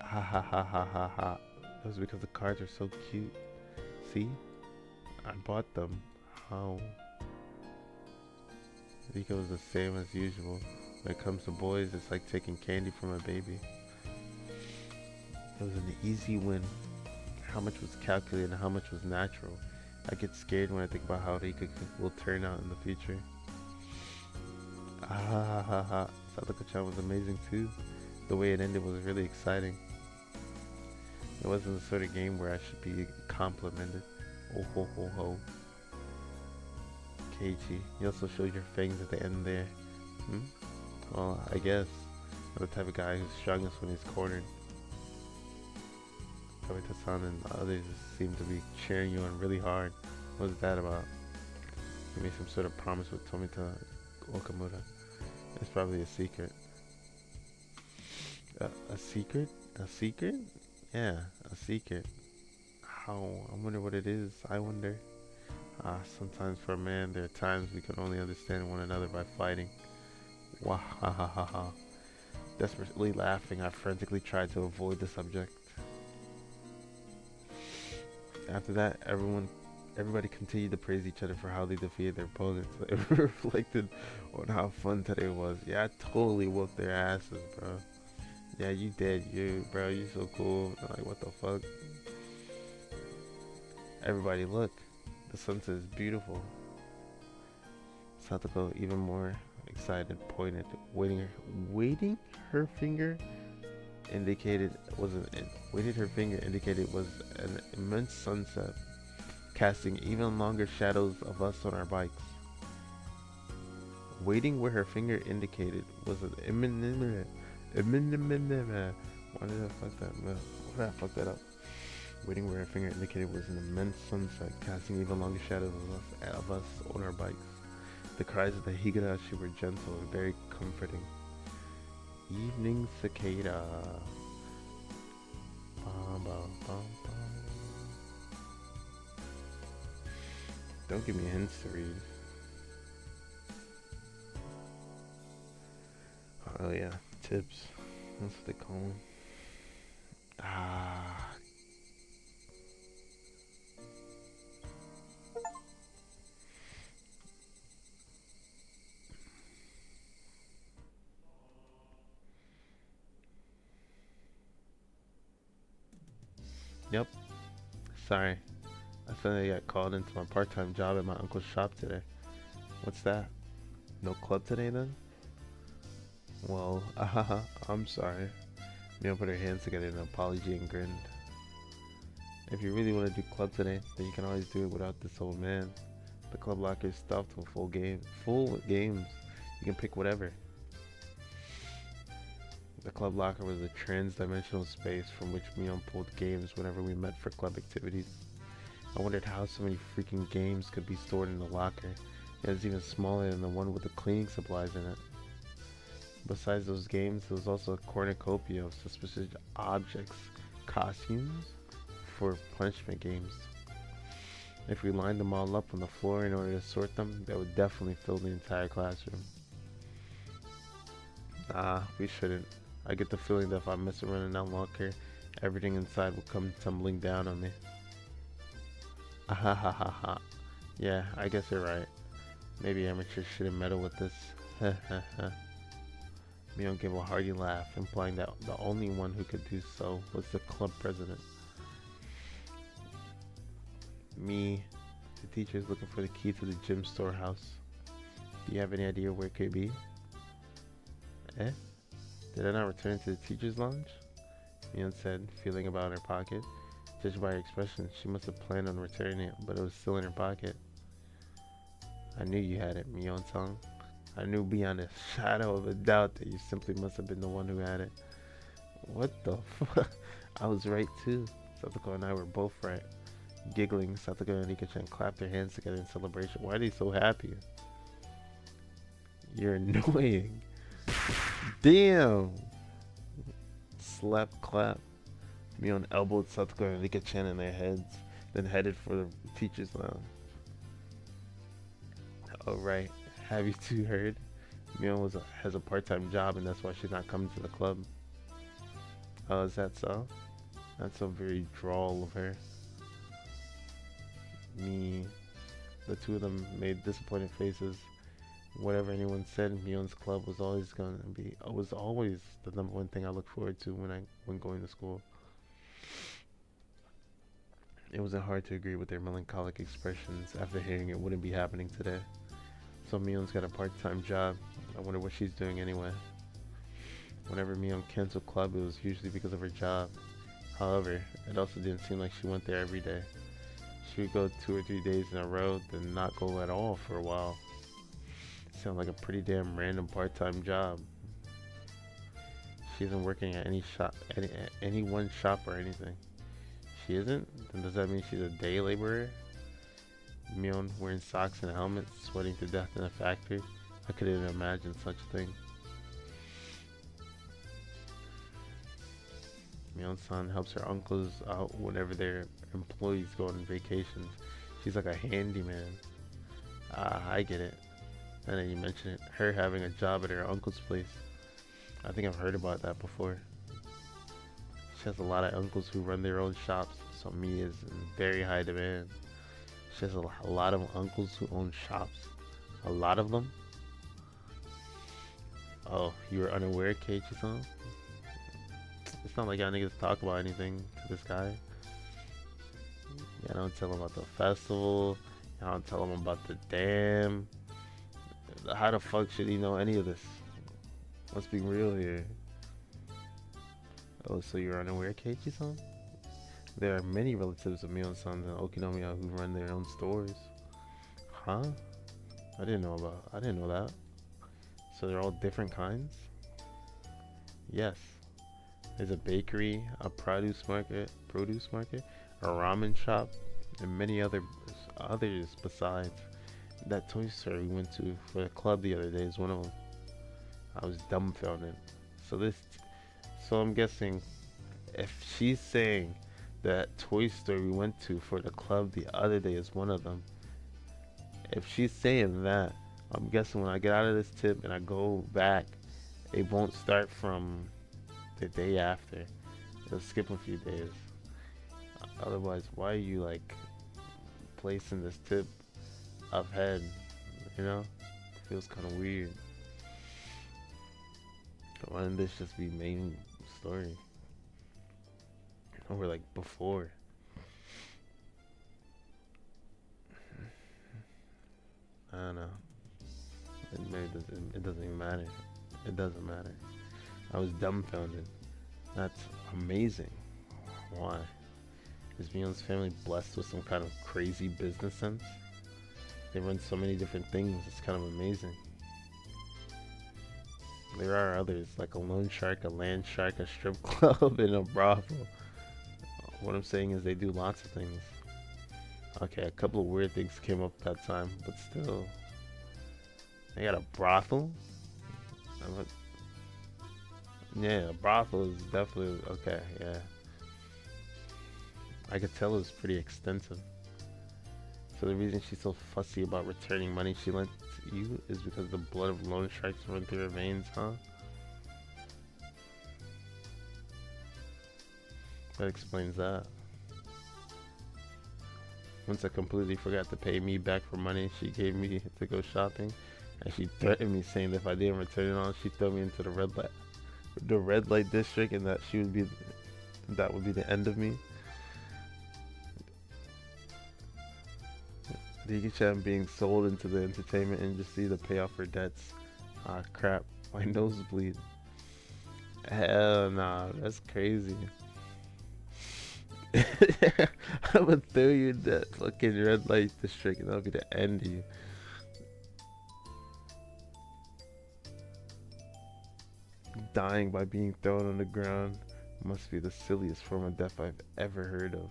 Ha ha ha ha ha ha. That was because the cards are so cute. See? I bought them. How? Rika was the same as usual. When it comes to boys, it's like taking candy from a baby. It was an easy win. How much was calculated and how much was natural? I get scared when I think about how Rika will turn out in the future. Ah ha ha ha. Satoko-chan was amazing too. The way it ended was really exciting. It wasn't the sort of game where I should be complimented. Oh ho ho ho. Keiichi, you also showed your fangs at the end there. Well, I guess. I'm the type of guy who's strongest when he's cornered. Kawita-san and others seem to be cheering you on really hard. What's that about? You made some sort of promise with Tomita Okamura. It's probably a secret. A secret? A secret? Yeah, a secret. How? I wonder what it is. I wonder. Sometimes for a man, there are times we can only understand one another by fighting. Wah ha ha ha ha. Desperately laughing, I frantically tried to avoid the subject. After that, everyone Everybody continued to praise each other for how they defeated their opponents. It reflected on how fun today was. Yeah, I totally whooped their asses, bro. Yeah, you did, bro. You so cool. Like, what the fuck? Everybody, look. The sunset is beautiful. Satoko, even more excited, pointed, waiting her finger indicated was an waited her finger indicated was an immense sunset, casting even longer shadows of us on our bikes. Waiting where her finger indicated was an imminent. Why did I fuck that? Why did I fuck that up? Waiting where her finger indicated was an immense sunset, casting even longer shadows of us on our bikes. The cries of the Higurashi were gentle and very comforting. Evening cicada. Bum, bum, bum, bum. Don't give me hints to read. Oh yeah, tips. That's what they call them. Ah. Yep. Sorry. I suddenly got called into my part-time job at my uncle's shop today. What's that? No club today then? Well, I'm sorry. Mio put her hands together in an apology and grinned. If you really want to do club today, then you can always do it without this old man. The club locker is stuffed with full with games. You can pick whatever. The club locker was a trans-dimensional space from which Mion pulled games whenever we met for club activities. I wondered how so many freaking games could be stored in the locker. It was even smaller than the one with the cleaning supplies in it. Besides those games, there was also a cornucopia of suspicious objects, costumes, for punishment games. If we lined them all up on the floor in order to sort them, that would definitely fill the entire classroom. We shouldn't. I get the feeling that if I mess around in that locker, everything inside will come tumbling down on me. Ha. Yeah, I guess you're right. Maybe amateurs shouldn't meddle with this. Mion gave a hearty laugh, implying that the only one who could do so was the club president. Me, the teacher is looking for the key to the gym storehouse. Do you have any idea where it could be? Eh? Did I not return it to the teacher's lounge? Mion said, feeling about in her pocket. Judged by her expression, she must have planned on returning it, but it was still in her pocket. I knew you had it, Mion-san. I knew beyond a shadow of a doubt that you simply must have been the one who had it. What the fuck? I was right too. Satoko and I were both right. Giggling, Satoko and Rika-chan clapped their hands together in celebration. Why are they so happy? You're annoying. Damn! Slap clap. Mion elbowed Satoko and Rika-chan in their heads, then headed for the teacher's lounge. Oh right, have you two heard? Mion has a part-time job and that's why she's not coming to the club. Oh, is that so? That's so very droll of her. The two of them made disappointed faces. Whatever anyone said, Mion's club was always the number one thing I looked forward to when going to school. It wasn't hard to agree with their melancholic expressions after hearing it wouldn't be happening today. So Mion's got a part-time job. I wonder what she's doing anyway. Whenever Mion canceled club, it was usually because of her job. However, it also didn't seem like she went there every day. She would go 2 or 3 days in a row, then not go at all for a while. Sounds like a pretty damn random part-time job. She isn't working at any one shop or anything. She isn't? Then does that mean she's a day laborer? Mion wearing socks and a helmet, sweating to death in a factory? I couldn't imagine such a thing. Mion-san helps her uncles out whenever their employees go on vacations. She's like a handyman. I get it. And then you mentioned her having a job at her uncle's place. I think I've heard about that before. She has a lot of uncles who run their own shops, so Mi is in very high demand. She has a lot of uncles who own shops. A lot of them. Oh, you were unaware, Keiichi-san? It's not like y'all niggas talk about anything to this guy. Yeah, don't tell him about the festival. Y'all don't tell him about the dam. How the fuck should he know any of this? Let's be real here. Oh, so you're unaware, Keiichi-san? There are many relatives of Mion-san and Okinomiya who run their own stores. Huh? I didn't know that. So they're all different kinds? Yes. There's a bakery, a produce market, a ramen shop, and many others besides. That toy store we went to for the club the other day is one of them. I was dumbfounded. So this, so I'm guessing if she's saying that toy store we went to for the club the other day is one of them, if she's saying that, I'm guessing when I get out of this tip and I go back, it won't start from the day after. It'll skip a few days. Otherwise, why are you like placing this tip up head? You know? Feels kind of weird. Why didn't this just be main story? Or like before? I don't know. It doesn't even matter. It doesn't matter. I was dumbfounded. That's amazing. Why? Is Mion's family blessed with some kind of crazy business sense? They run so many different things, it's kind of amazing. There are others, like a loan shark, a land shark, a strip club, and a brothel. What I'm saying is they do lots of things. Okay, a couple of weird things came up that time, but still. They got a brothel? Yeah, a brothel is definitely, okay, yeah. I could tell it was pretty extensive. So the reason she's so fussy about returning money she lent to you is because the blood of loan sharks run through her veins, huh? That explains that. Once I completely forgot to pay me back for money she gave me to go shopping, and she threatened me saying that if I didn't return it all, she'd throw me into the red light district, and that that would be the end of me. Higurashi being sold into the entertainment industry to pay off her debts. Ah, crap. My nosebleed. Hell nah, that's crazy. I would throw you in that fucking red light district and that'll be the end of you. Dying by being thrown on the ground must be the silliest form of death I've ever heard of.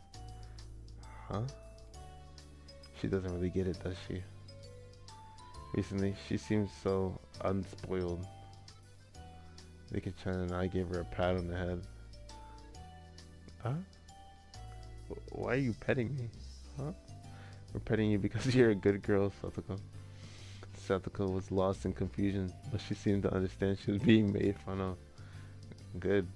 Huh? She doesn't really get it, does she? Recently, she seems so unspoiled. Nika-chan and I gave her a pat on the head. Huh? Why are you petting me? Huh? We're petting you because you're a good girl, Satoko. Satoko was lost in confusion, but she seemed to understand she was being made fun of. Good.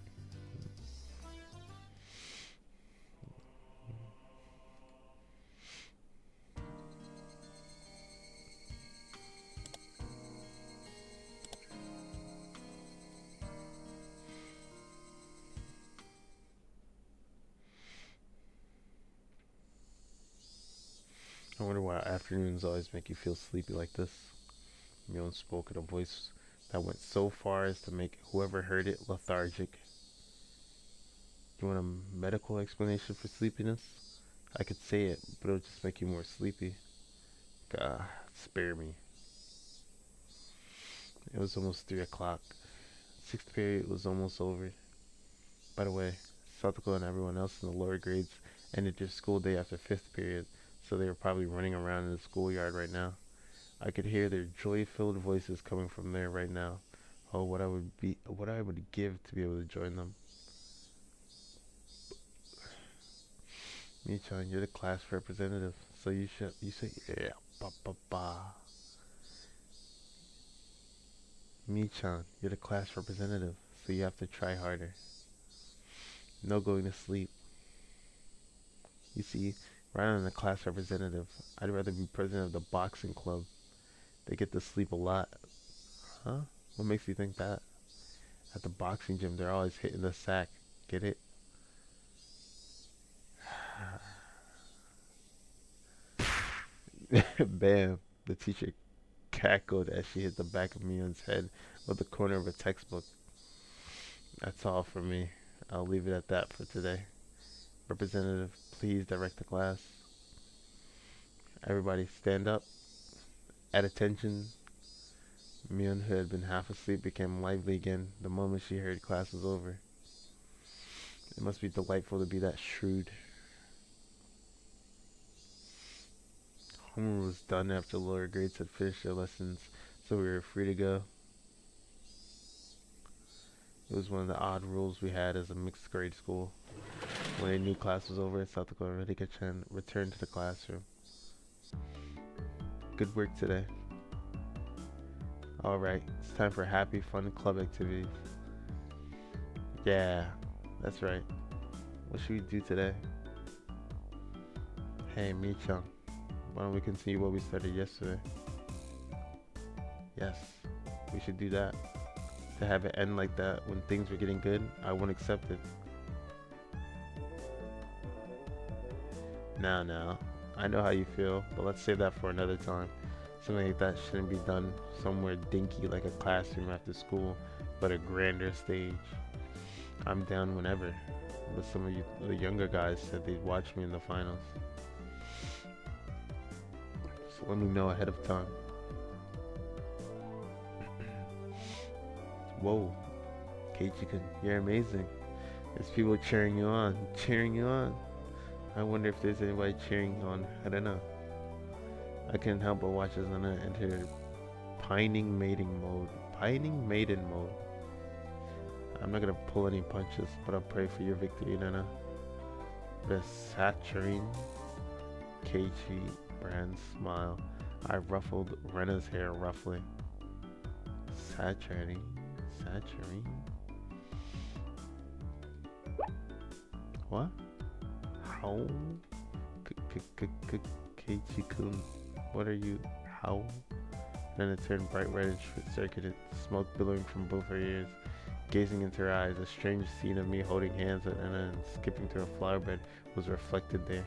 I wonder why afternoons always make you feel sleepy like this. Mion spoke in a voice that went so far as to make whoever heard it lethargic. You want a medical explanation for sleepiness? I could say it, but it'll just make you more sleepy. God, spare me. It was almost 3 o'clock. Sixth period was almost over. By the way, Satoko and everyone else in the lower grades ended their school day after fifth period, so they were probably running around in the schoolyard right now. I could hear their joy-filled voices coming from there right now. Oh, what I would give to be able to join them. Michan, you're the class representative, so you say yeah, ba ba ba. Michan, you're the class representative, so you have to try harder. No going to sleep. You see, Rather than a class representative, I'd rather be president of the boxing club. They get to sleep a lot. Huh? What makes you think that? At the boxing gym, they're always hitting the sack. Get it? Bam. The teacher cackled as she hit the back of Mion's head with the corner of a textbook. That's all for me. I'll leave it at that for today. Representative, please direct the class. Everybody stand up. At attention. Mion, who had been half asleep, became lively again the moment she heard class was over. It must be delightful to be that shrewd. Homework was done after lower grades had finished their lessons, so we were free to go. It was one of the odd rules we had as a mixed grade school. When a new class was over, Satoko and Rika-chan returned to the classroom. Good work today. Alright, it's time for happy, fun club activities. Yeah, that's right. What should we do today? Hey, Mi-chan, why don't we continue what we started yesterday? Yes, we should do that. To have it end like that when things were getting good, I won't accept it. Now, I know how you feel, but let's save that for another time. Something like that shouldn't be done somewhere dinky like a classroom after school, but a grander stage. I'm down whenever, but some of you, the younger guys, said they'd watch me in the finals. So let me know ahead of time. Whoa, Keiichi-kun, you're amazing. There's people cheering you on, cheering you on. I wonder if there's anybody cheering you on. I don't know. I couldn't help but watch as Nana entered pining mating mode. Pining maiden mode. I'm not gonna pull any punches, but I'll pray for your victory, Nana. The saturine Keiichi brand smile. I ruffled Rena's hair roughly. Saturine. What? How? Keiichi-kun, what are you? How? Then it turned bright red and short-circuited, smoke billowing from both her ears. Gazing into her eyes, a strange scene of me holding hands with Anna and skipping through a flower bed was reflected there.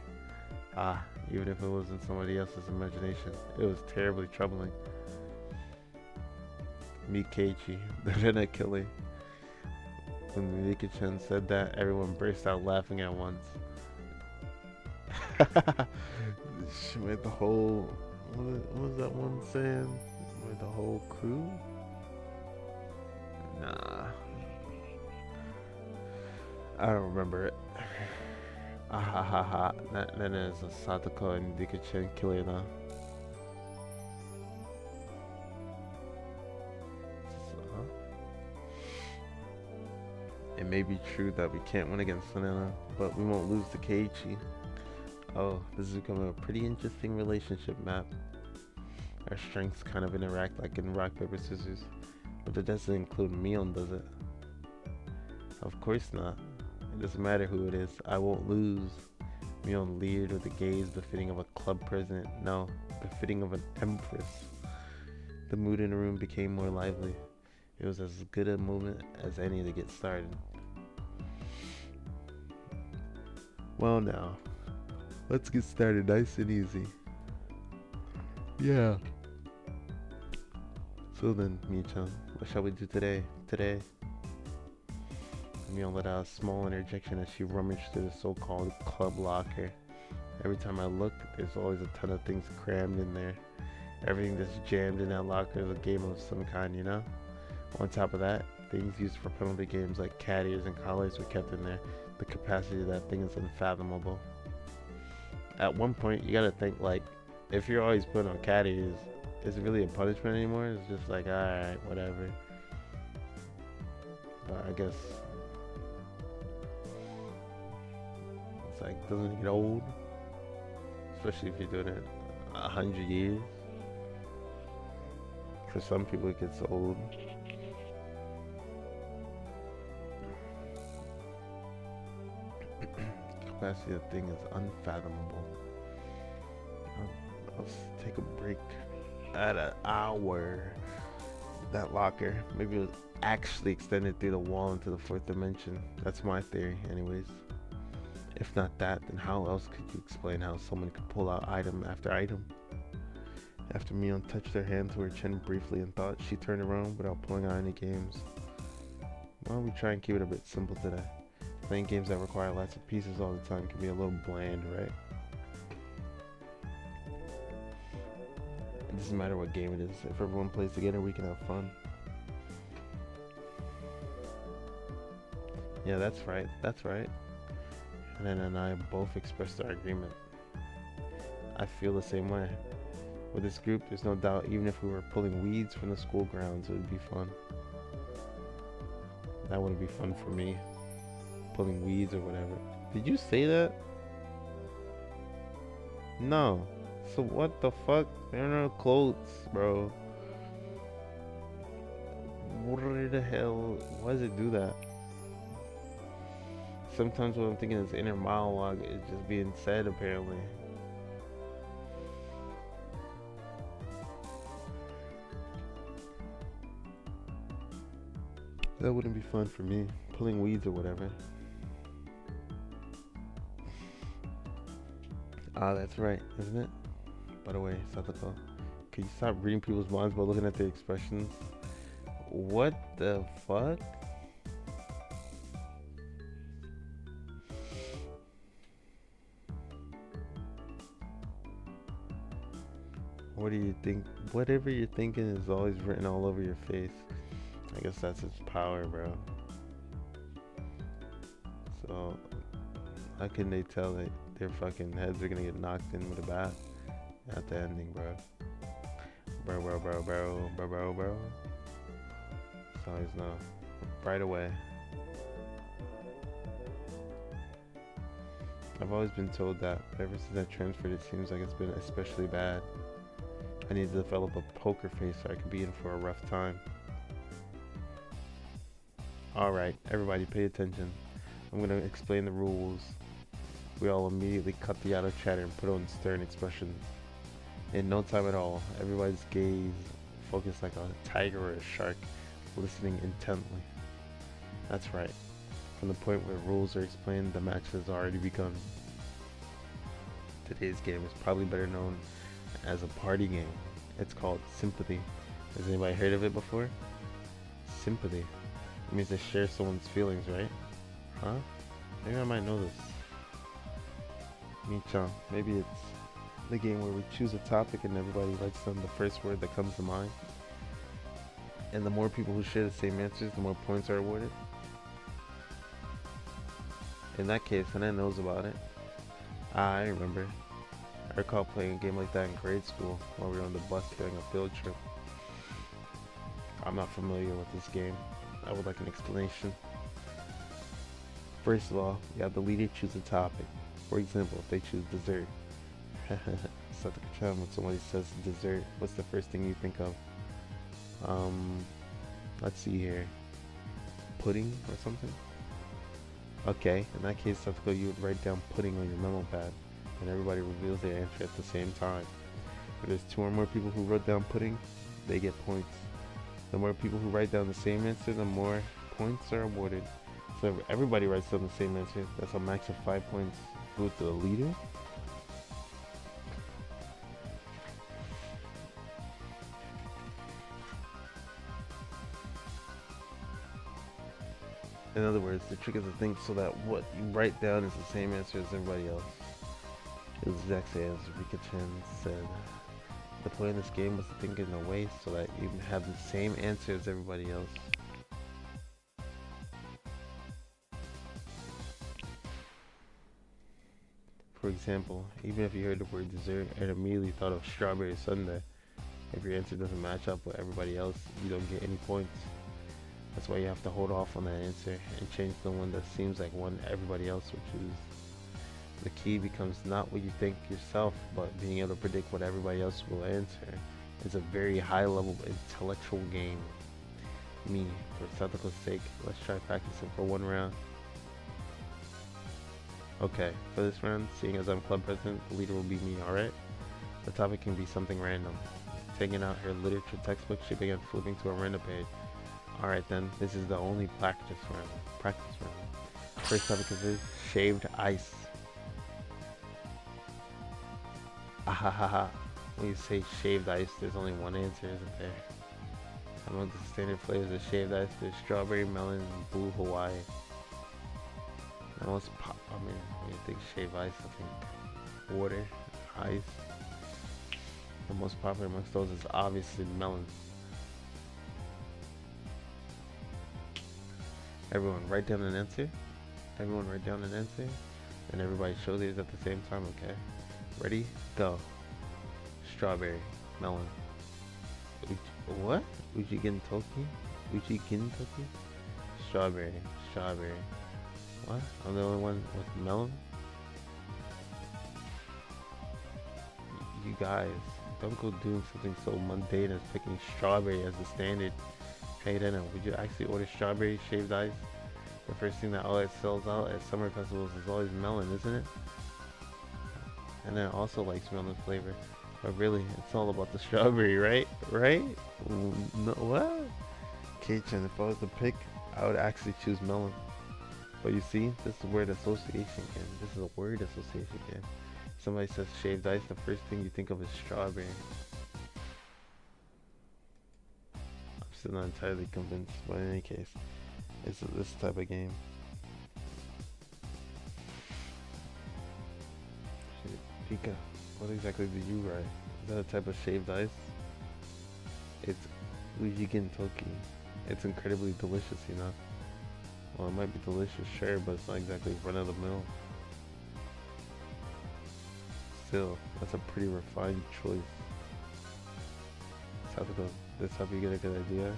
Ah, even if it wasn't somebody else's imagination, it was terribly troubling. Meet Keiichi, the Rena killer. When Rika-chan said that, everyone burst out laughing at once. She made the whole... What was that one saying? With the whole crew? Nah. I don't remember it. Ahahaha. That is a Satoko and Rika-chan killer now. It may be true that we can't win against Nana, but we won't lose to Keiichi. Oh, this is becoming a pretty interesting relationship map. Our strengths kind of interact like in rock, paper, scissors. But that doesn't include Mion, does it? Of course not. It doesn't matter who it is. I won't lose. Mion leered with a gaze befitting of a club president. No, befitting of an empress. The mood in the room became more lively. It was as good a moment as any to get started. Well now, let's get started nice and easy. Yeah. So then, Mi-chan, what shall we do today? Mion let out a small interjection as she rummaged through the so-called club locker. Every time I look, there's always a ton of things crammed in there. Everything that's jammed in that locker is a game of some kind, you know? On top of that, things used for penalty games like cat ears and collars were kept in there. The capacity of that thing is unfathomable. At one point, you gotta think, like, if you're always putting on cat ears, is it really a punishment anymore? It's just like, alright, whatever. But I guess it's like, doesn't it get old? Especially if you're doing it 100 years. For some people, it gets old. Capacity of the thing is unfathomable. Let's take a break at an hour. That locker, maybe it was actually extended through the wall into the fourth dimension. That's my theory, anyways. If not that, then how else could you explain how someone could pull out item after item? After Mion touched her hand to her chin briefly and thought, she turned around without pulling out any games. Why don't we try and keep it a bit simple today? Playing games that require lots of pieces all the time can be a little bland, right? It doesn't matter what game it is. If everyone plays together, we can have fun. Yeah, that's right. That's right. And then and I both expressed our agreement. I feel the same way. With this group, there's no doubt even if we were pulling weeds from the school grounds, it would be fun. That wouldn't be fun for me. Pulling weeds or whatever. Did you say that? No. So what the fuck? There are no clothes, bro. What the hell? Why does it do that? Sometimes what I'm thinking is inner monologue is just being said, apparently. That wouldn't be fun for me. Pulling weeds or whatever. Ah, that's right, isn't it? By the way, Satoko, can you stop reading people's minds by looking at their expressions? What the fuck? What do you think? Whatever you're thinking is always written all over your face. I guess that's its power, bro. So, how can they tell that their fucking heads are gonna get knocked in with a bat at the ending, bro? Bro. So always know. Right away. I've always been told that, but ever since I transferred, it seems like it's been especially bad. I need to develop a poker face so I can be in for a rough time. Alright, everybody pay attention. I'm gonna explain the rules. We all immediately cut the auto chatter and put on stern expressions. In no time at all, everybody's gaze focused like a tiger or a shark, listening intently. That's right. From the point where rules are explained, the match has already begun. Today's game is probably better known as a party game. It's called Sympathy. Has anybody heard of it before? Sympathy. It means to share someone's feelings, right? Huh? Maybe I might know this. Michan, maybe it's the game where we choose a topic and everybody writes down the first word that comes to mind. And the more people who share the same answers, the more points are awarded. In that case, Hanan knows about it. Ah, I remember. I recall playing a game like that in grade school while we were on the bus during a field trip. I'm not familiar with this game. I would like an explanation. First of all, you have the leader choose a topic. For example, if they choose dessert. When somebody says dessert, what's the first thing you think of? Let's see here. Pudding or something? Okay, in that case, Satsuko, you would write down pudding on your memo pad, and everybody reveals their answer at the same time. If there's two or more people who wrote down pudding, they get points. The more people who write down the same answer, the more points are awarded. So if everybody writes down the same answer, that's a max of 5 points. Go to the leader. In other words, the trick is to think so that what you write down is the same answer as everybody else. It was exactly as Rika-chan said. The point of this game was to think in a way so that you have the same answer as everybody else. For example, even if you heard the word dessert and immediately thought of strawberry sundae, if your answer doesn't match up with everybody else, you don't get any points. That's why you have to hold off on that answer and change the one that seems like one everybody else would choose. The key becomes not what you think yourself, but being able to predict what everybody else will answer. It's a very high level intellectual game. Me, for Satoko's sake, let's try practicing for one round. Okay, for this round, seeing as I'm club president, the leader will be me, alright? The topic can be something random. Taking out her literature textbook, she began flipping to a random page. Alright then, this is the only practice round. First topic is shaved ice. Ahahaha. When you say shaved ice, there's only one answer, isn't there? Among the standard flavors of shaved ice, there's strawberry, melon, and blue Hawaii. The most when you think shaved ice, I think water, ice. The most popular amongst those is obviously melon. Everyone write down an answer. And everybody show theirs at the same time, okay? Ready? Go. Strawberry, melon. What? Uchi Gintoki? Strawberry. What? I'm the only one with melon? You guys, don't go doing something so mundane as picking strawberry as the standard. Hey Dana, would you actually order strawberry shaved ice? The first thing that always sells out at summer festivals is always melon, isn't it? And then also likes melon flavor. But really, it's all about the strawberry, right? No, what? K-chan, if I was to pick, I would actually choose melon. But you see, this is a word association game. Somebody says shaved ice, the first thing you think of is strawberry. I'm still not entirely convinced, but in any case, it's this type of game. Pika, what exactly did you write? Is that a type of shaved ice? It's Uji Gintoki. It's incredibly delicious, you know? Well, it might be delicious, sure, but it's not exactly run of the mill. Still, that's a pretty refined choice. That's how you get a good idea.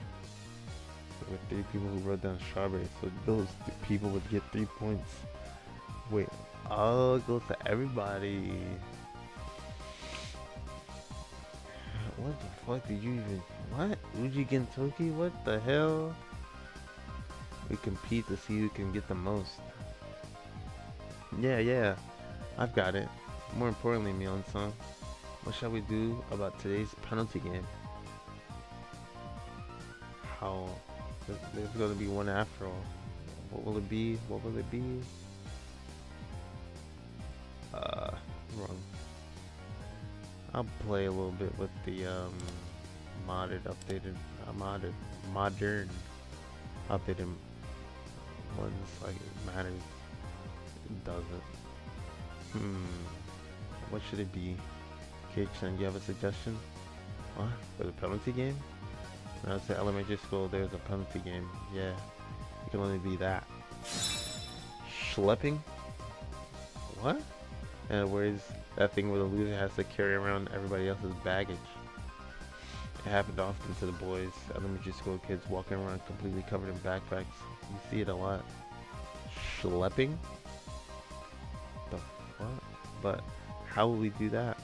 There were 3 people who wrote down strawberry, so those people would get 3 points. Wait, it goes to everybody. What the fuck did you even... What? Uji Gintoki? What the hell? We compete to see who can get the most. Yeah. I've got it. More importantly, Mion-san, what shall we do about today's penalty game? How? There's gonna be one after all. What will it be? Wrong. I'll play a little bit with the modern updated ones, like it matters. It doesn't. What should it be? K-chan, you have a suggestion? What? For the penalty game? When I was at elementary school, there was a penalty game. Yeah, it can only be that. Schlepping? What? In other words, that thing where the loser has to carry around everybody else's baggage. It happened often to the boys, elementary school kids walking around completely covered in backpacks. You see it a lot. Schlepping? The fuck? But how will we do that?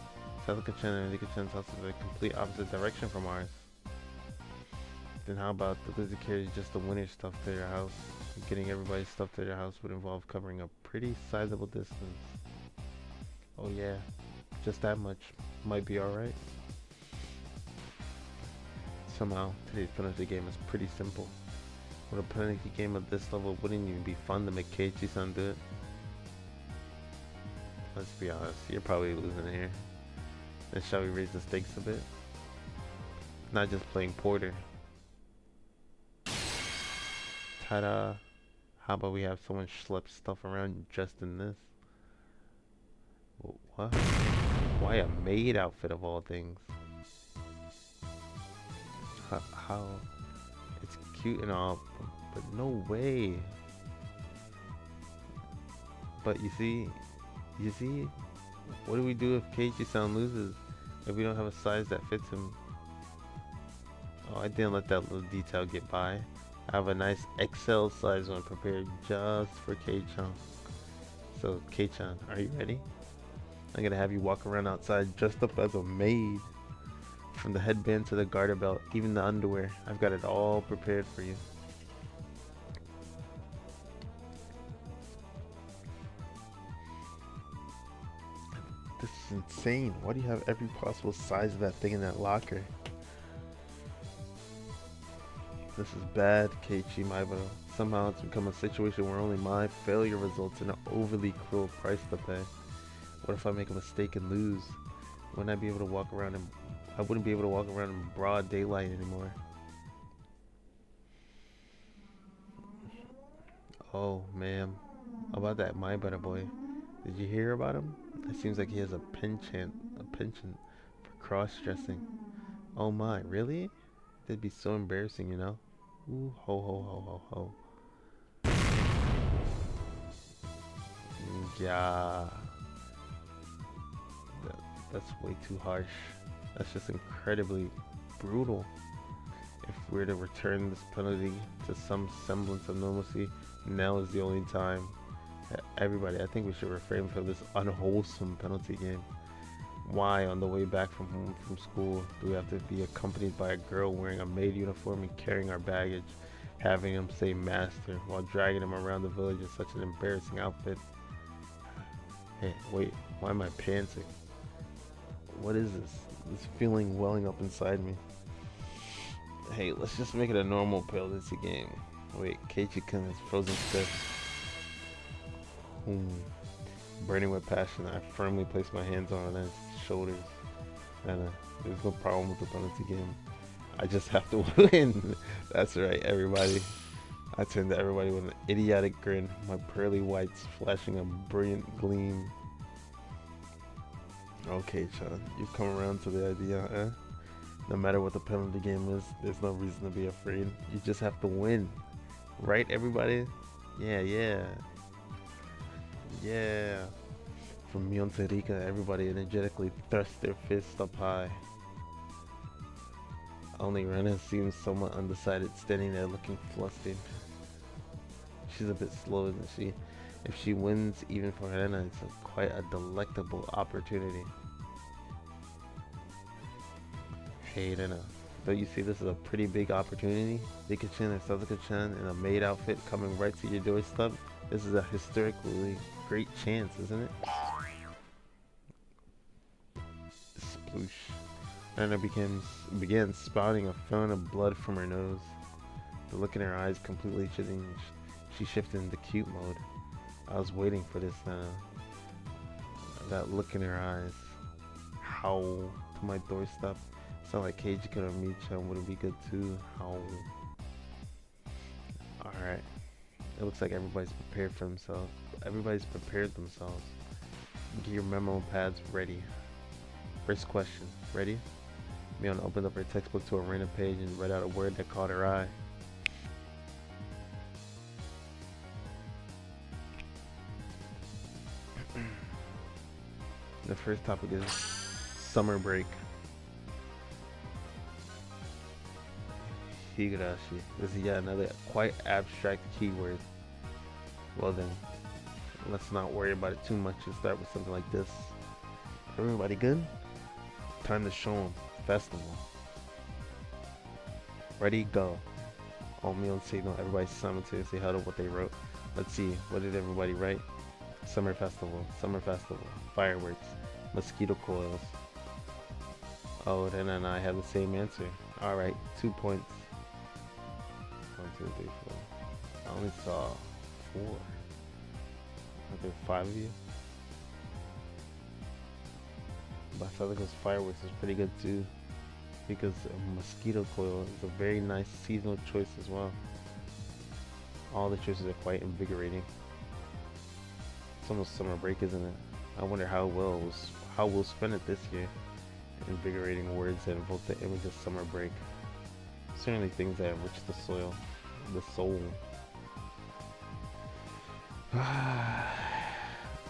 Satsuka-chan and Rika-chan's house is a complete opposite direction from ours. Then how about the loser carries just the winner's stuff to their house? Getting everybody's stuff to their house would involve covering a pretty sizable distance. Oh yeah, just that much. Might be alright. Somehow, today's penalty game is pretty simple. With a penalty game of this level, wouldn't even be fun to make Keiichi-san do it? Let's be honest, you're probably losing here. Then shall we raise the stakes a bit? Not just playing Porter. Ta-da! How about we have someone schlep stuff around just in this? What? Why a maid outfit of all things? How? It's cute and all, but no way. But you see, what do we do if Keiichi-san loses? If we don't have a size that fits him? Oh, I didn't let that little detail get by. I have a nice XL size one prepared just for Kei-chan. So, Kei-chan, are you ready? I'm gonna have you walk around outside dressed up as a maid. From the headband to the garter belt, even the underwear. I've got it all prepared for you. This insane. Why do you have every possible size of that thing in that locker? This is bad, Keiichi Maibaro. Somehow it's become a situation where only my failure results in an overly cruel price to pay. What if I make a mistake and lose? Wouldn't I be able to walk around in I wouldn't be able to walk around in broad daylight anymore. Oh, ma'am. About that Maibara boy. Did you hear about him? It seems like he has a penchant for cross-dressing. Oh my, really? That'd be so embarrassing, you know? Ooh, ho ho ho ho ho. Yeah, that, that's way too harsh. That's just incredibly brutal. If we're to return this penalty to some semblance of normalcy, now is the only time. Everybody, I think we should refrain from this unwholesome penalty game. Why, on the way back from home from school, do we have to be accompanied by a girl wearing a maid uniform and carrying our baggage, having him say master, while dragging him around the village in such an embarrassing outfit? Hey, wait, why am I panting? What is this? This feeling welling up inside me. Hey, let's just make it a normal penalty game. Wait, Keiichi-kun is frozen stiff. Burning with passion, I firmly place my hands on his shoulders. And there's no problem with the penalty game. I just have to win. That's right, everybody. I turned to everybody with an idiotic grin, my pearly whites flashing a brilliant gleam. Okay, Chan, you've come around to the idea, eh? No matter what the penalty game is, there's no reason to be afraid. You just have to win. Right, everybody? Yeah, yeah. Yeah. From Mion to Rika, everybody energetically thrust their fists up high. Only Rena seems somewhat undecided, standing there looking flustered. She's a bit slow, isn't she? If she wins, even for Rena, it's quite a delectable opportunity. Hey Rena, don't you see this is a pretty big opportunity? Rika-chan and Sasuke-chan in a maid outfit coming right to your doorstep? This is a historically great chance, isn't it? Sploosh. Rena began spouting a fountain of blood from her nose. The look in her eyes completely changed. She shifted into cute mode. I was waiting for this, that look in her eyes. Howl to my doorstep. Sound like Keiji-kun or Mi-chan would be good too. Howl. Alright. It looks like everybody's prepared for themselves. Everybody's prepared themselves. Get your memo pads ready. First question. Ready? Mion opened up her textbook to a random page and read out a word that caught her eye. The first topic is summer break. Higurashi. This is yet another quite abstract keyword. Well then, let's not worry about it too much and start with something like this. Everybody good? Time to show them. Festival. Ready, go. All meal signal. Everybody simultaneously held up what they wrote. Let's see. What did everybody write? Summer festival. Summer festival. Fireworks. Mosquito coils. Oh, then and I have the same answer. Alright, 2 points. 1, 2, 3, 4. I only saw 4. Are there 5 of you? But I felt like those fireworks was pretty good too. Because a mosquito coil is a very nice seasonal choice as well. All the choices are quite invigorating. It's almost summer break, isn't it? I wonder how we'll spend it this year. Invigorating words that invoke the image of summer break. Certainly things that enrich the soul.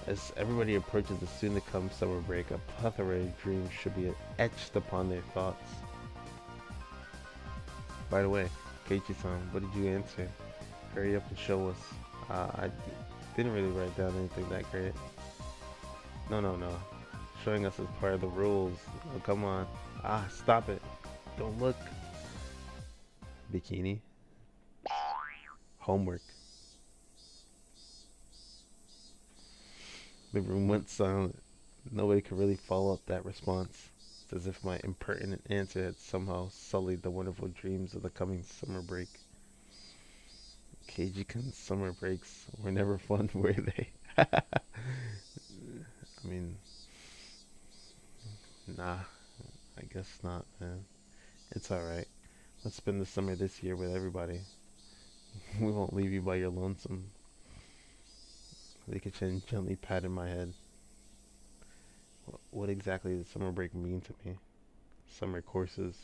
As everybody approaches the soon-to-come summer break, a plethora of dreams should be etched upon their thoughts. By the way, Keiichi-san, what did you answer? Hurry up and show us. I didn't really write down anything that great. No. Showing us is part of the rules. Oh, come on. Stop it. Don't look. Bikini. Homework. The room went silent. Nobody could really follow up that response. It's as if my impertinent answer had somehow sullied the wonderful dreams of the coming summer break. Keijikan's summer breaks were never fun, were they? I mean, nah, I guess not, man. It's alright. Let's spend the summer this year with everybody. We won't leave you by your lonesome. Rika-chan gently patted my head. What exactly does summer break mean to me? Summer courses,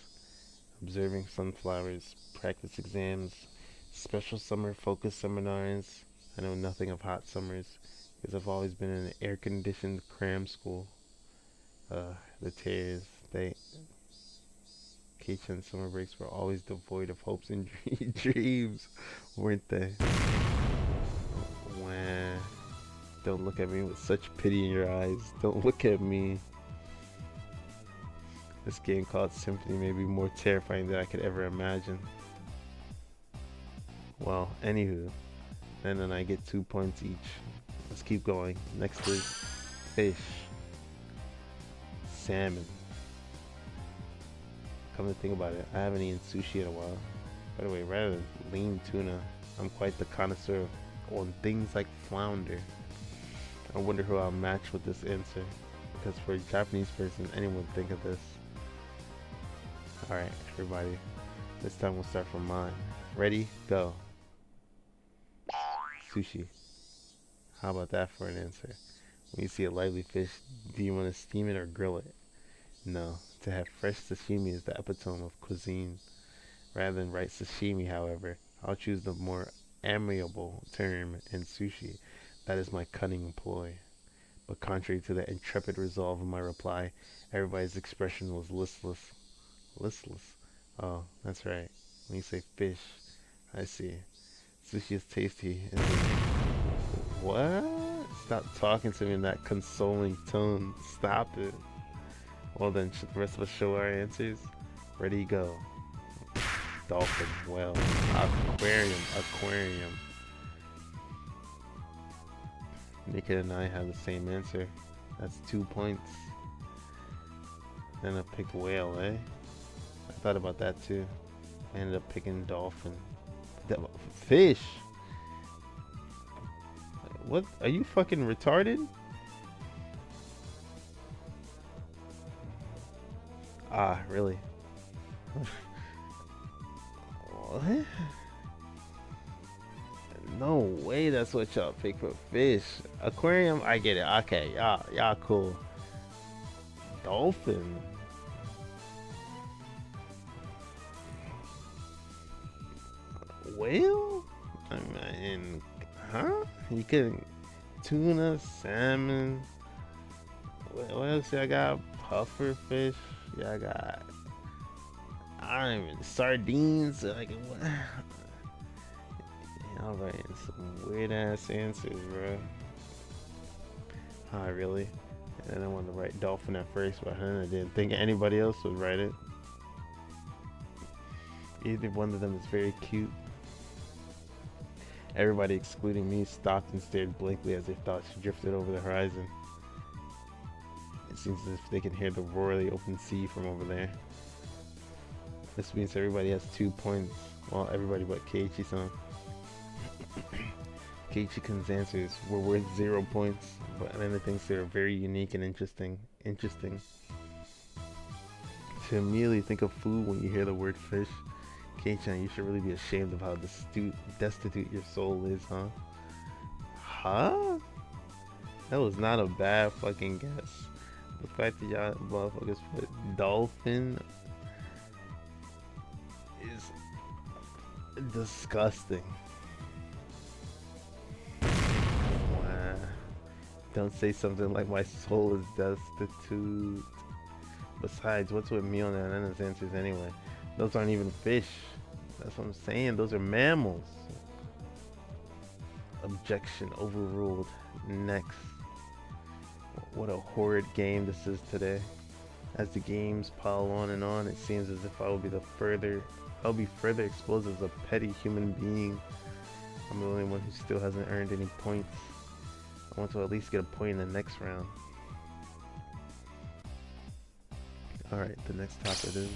observing sunflowers, practice exams, special summer focus seminars. I know nothing of hot summers because I've always been in an air-conditioned cram school. The tears, Keichan summer breaks were always devoid of hopes and dreams, weren't they? Wah. Don't look at me with such pity in your eyes. Don't look at me. This game called Symphony may be more terrifying than I could ever imagine. Well, anywho, then and I get 2 points each. Let's keep going. Next is fish. Salmon. Come to think about it, I haven't eaten sushi in a while. By the way, rather than lean tuna, I'm quite the connoisseur on things like flounder. I wonder who I'll match with this answer, because for a Japanese person, anyone would think of this. Alright, everybody. This time we'll start from mine. Ready? Go. Sushi. How about that for an answer? When you see a lively fish, do you want to steam it or grill it? No. To have fresh sashimi is the epitome of cuisine. Rather than right sashimi, however, I'll choose the more amiable term in sushi. That is my cunning ploy. But contrary to the intrepid resolve of my reply, everybody's expression was listless. Listless? Oh, that's right. When you say fish, I see. Sushi is tasty. What? Stop talking to me in that consoling tone. Stop it. Well then, should the rest of us show our answers? Ready, go. Dolphin, whale, aquarium. Nika and I have the same answer. That's 2 points. Then I picked whale, eh? I thought about that too. I ended up picking dolphin. Fish! What? Are you fucking retarded? Ah, really? What? No way that's what y'all pick for fish. Aquarium, I get it. Okay, y'all cool. Dolphin. Whale? I mean, huh? You could tuna, salmon. What else? I got puffer fish. Yeah, I got. I don't even sardines. Like what? Y'all writing some weird ass answers, bro. Ah, really? And I wanted to write dolphin at first, but I didn't think anybody else would write it. Either one of them is very cute. Everybody, excluding me, stopped and stared blankly as their thoughts drifted over the horizon. It seems as if they can hear the roar of the open sea from over there. This means everybody has 2 points. Well, everybody but Keiichi-san. Keiichi-kun's answers were worth 0 points, but Anna thinks they are very unique and interesting. To immediately think of food when you hear the word fish, Keiichi-chan, you should really be ashamed of how destitute your soul is, huh? Huh? That was not a bad fucking guess. The fact that y'all motherfuckers put dolphin is disgusting. Wow. Don't say something like my soul is destitute. Besides, what's with me on Anna's answers anyway? Those aren't even fish. That's what I'm saying. Those are mammals. Objection overruled. Next. What a horrid game this is today. As the games pile on, it seems as if I'll be further exposed as a petty human being. I'm the only one who still hasn't earned any points. I want to at least get a point in the next round. Alright, the next topic is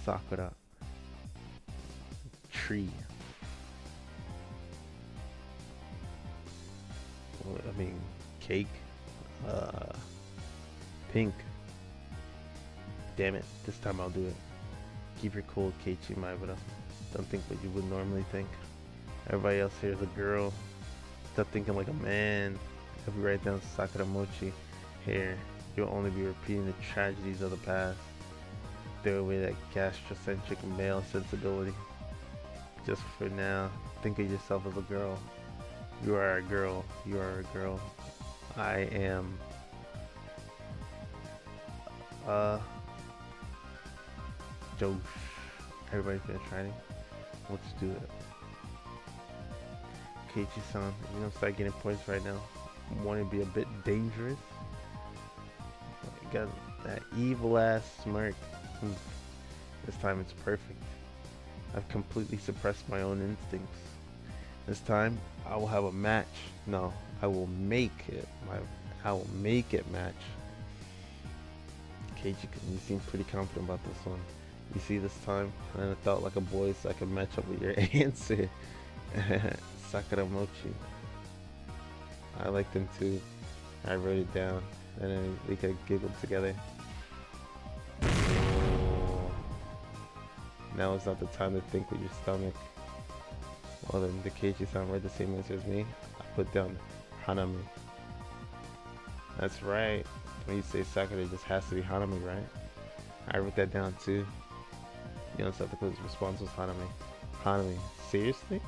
Sakura. Tree. Well, I mean, cake. Uh, Pink. Damn it, this time I'll do it. Keep your cool, Keiichi Maibara. Don't think what you would normally think. Everybody else here is a girl. Stop thinking like a man. If you write down Sakura Mochi here, you'll only be repeating the tragedies of the past. Throw away that gastrocentric male sensibility. Just for now, think of yourself as a girl. You are a girl. You are a girl. I am. Josh. Everybody finish writing? Let's do it. Keiichi-san, if you don't start getting points right now, want to be a bit dangerous? Got that evil ass smirk. This time it's perfect. I've completely suppressed my own instincts. This time I will have a match. No, I will make it. I will make it match. Keiichi, you seem pretty confident about this one. You see, this time I felt like a boy so I could match up with your answer. Sakura Mochi. I liked him too. I wrote it down and then we could giggle together. Oh. Now is not the time to think with your stomach. Well then, the Keiichi-san read the same answer as me. I put down Hanami. That's right. When you say Sakura, it just has to be Hanami, right? I wrote that down too. You know, South Dakota's response was Hanami. Hanami. Seriously?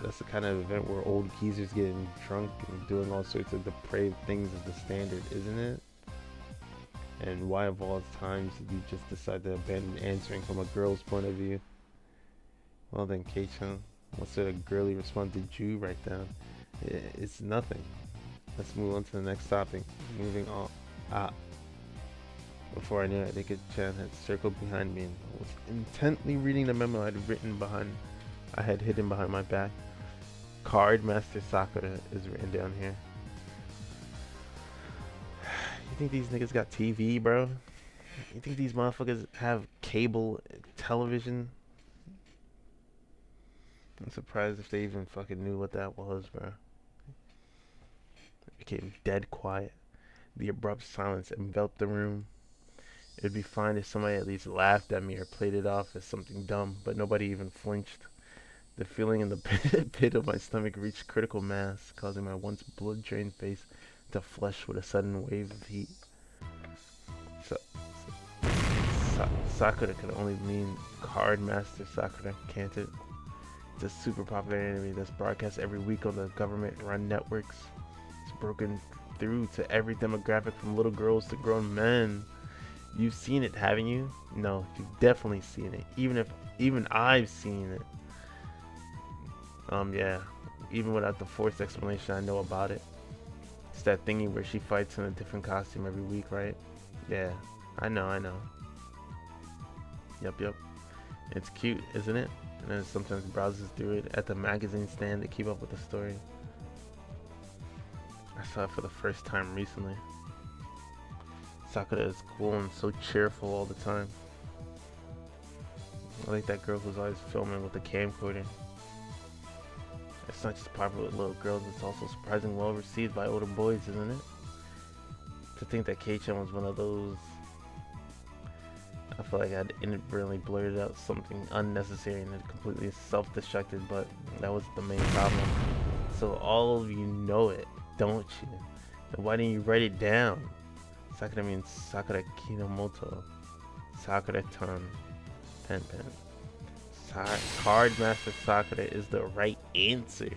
That's the kind of event where old geezers getting drunk and doing all sorts of depraved things is the standard, isn't it? And why of all times did you just decide to abandon answering from a girl's point of view? Well then, Kei-chan, what sort of girly response did you write down? It's nothing. Let's move on to the next topic. Moving on. Before I knew it, Rika-chan had circled behind me and was intently reading the memo I had hidden behind my back. Card Master Sakura is written down here. You think these niggas got TV, bro? You think these motherfuckers have cable television? I'm surprised if they even fucking knew what that was, bro. It became dead quiet. The abrupt silence enveloped the room. It'd be fine if somebody at least laughed at me or played it off as something dumb, but nobody even flinched. The feeling in the pit of my stomach reached critical mass, causing my once blood-drained face to flush with a sudden wave of heat. Sakura could only mean Card Master Sakura, can't it? It's a super popular anime that's broadcast every week on the government-run networks. It's broken through to every demographic from little girls to grown men. You've seen it, haven't you? No, you've definitely seen it. Even I've seen it. Yeah. Even without the forced explanation, I know about it. It's that thingy where she fights in a different costume every week, right? Yeah. I know. Yep. It's cute, isn't it? And then sometimes browses through it at the magazine stand to keep up with the story. I saw it for the first time recently. Sakura is cool and so cheerful all the time. I like that girl who's always filming with a camcorder. It's not just popular with little girls, it's also surprisingly well received by older boys, isn't it? To think that Kei-chan was one of those... I feel like I'd inadvertently blurted out something unnecessary and it completely self-destructed, but that was the main problem. So all of you know it, don't you? Then why didn't you write it down? Sakura means Sakura Kinomoto. Sakura-tan. Pen. Card Master Sakura is the right answer.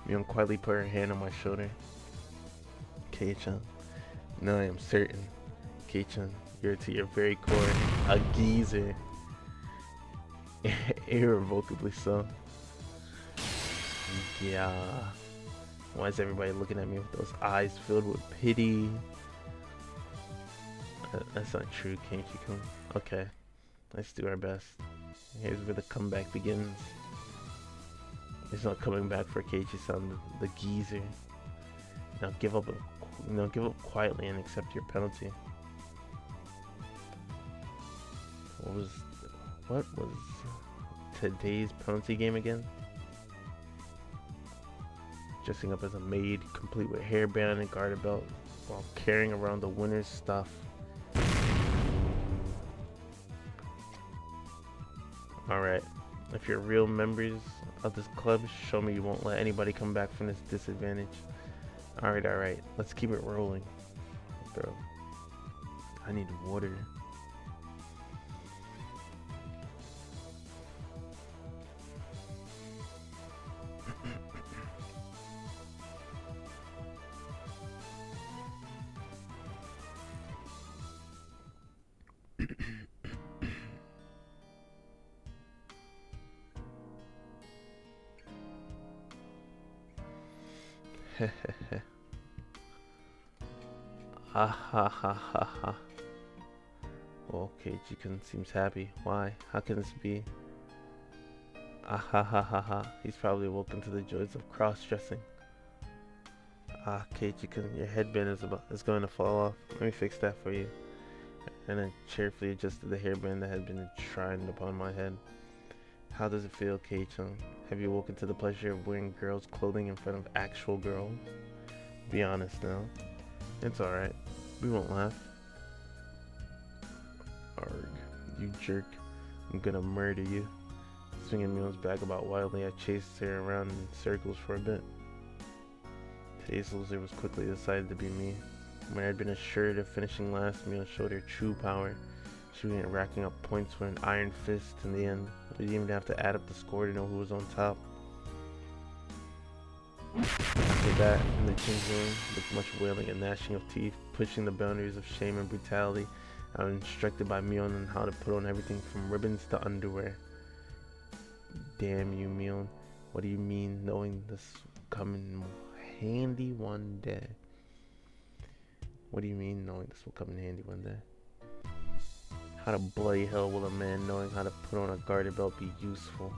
Mion quietly put her hand on my shoulder. Kei-chan, now I am certain. Kei-chan, you're to your very core a geezer. Irrevocably so. Yeah. Why is everybody looking at me with those eyes filled with pity? That's not true, Keiichi-kun. Okay, let's do our best. Here's where the comeback begins. There's no coming back for Keiichi-san, the geezer. Now give up, give up quietly and accept your penalty. What was, today's penalty game again? Dressing up as a maid, complete with hairband and garter belt, while carrying around the winner's stuff. Alright, if you're real members of this club, show me you won't let anybody come back from this disadvantage. Alright, let's keep it rolling. Bro, I need water. Ha ha ha ha ha. Okay, Chicken seems happy. Why? How can this be? Ah ha ha ha ha. He's probably woken to the joys of cross-dressing. Ah, Chicken, your headband is going to fall off. Let me fix that for you. And I cheerfully adjusted the hairband that had been enshrined upon my head. How does it feel, Kei-chan? Have you woken to the pleasure of wearing girls' clothing in front of actual girls? Be honest now. It's alright. We won't laugh. Arg, you jerk. I'm gonna murder you. Swinging Mion's bag about wildly, I chased her around in circles for a bit. Today's loser was quickly decided to be me. When I had been assured of finishing last, Mion showed her true power. She began racking up points with an iron fist in the end. We didn't even have to add up the score to know who was on top. After that, in the king's room, with much wailing and gnashing of teeth, pushing the boundaries of shame and brutality, I was instructed by Mion on how to put on everything from ribbons to underwear. Damn you, Mion. What do you mean knowing this will come in handy one day? What do you mean knowing this will come in handy one day? How the bloody hell will a man knowing how to put on a garter belt be useful?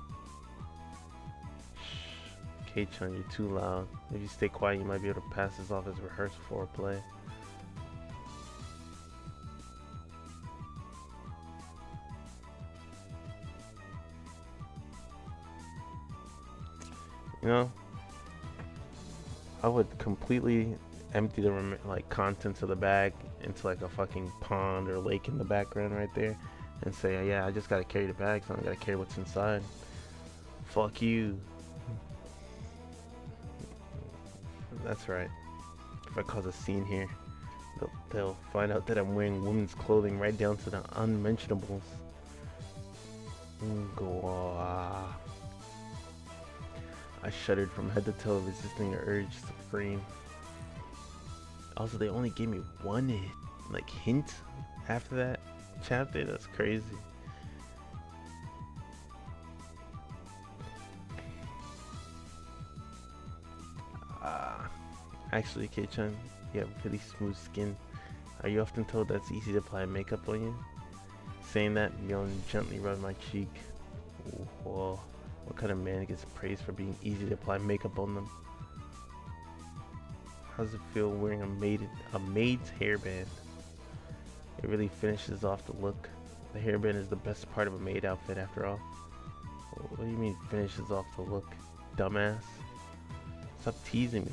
Shh, Kei-chan, you're too loud. If you stay quiet, you might be able to pass this off as rehearsal for a play. You know, I would completely empty the contents of the bag into like a fucking pond or lake in the background right there and say, yeah, I just gotta carry the bag, so I gotta carry what's inside. Fuck you. That's right. If I cause a scene here, they'll find out that I'm wearing women's clothing right down to the unmentionables. Go. I shuddered from head to toe, resisting the urge to scream. Also, they only gave me one hint after that chapter. That's crazy. Actually, Kei-chan, you have really smooth skin. Are you often told that it's easy to apply makeup on you? Saying that, Mion gently rubbed my cheek. Whoa. What kind of man gets praised for being easy to apply makeup on them? How does it feel wearing a maid's hairband? It really finishes off the look. The hairband is the best part of a maid outfit after all. What do you mean finishes off the look, dumbass? Stop teasing me.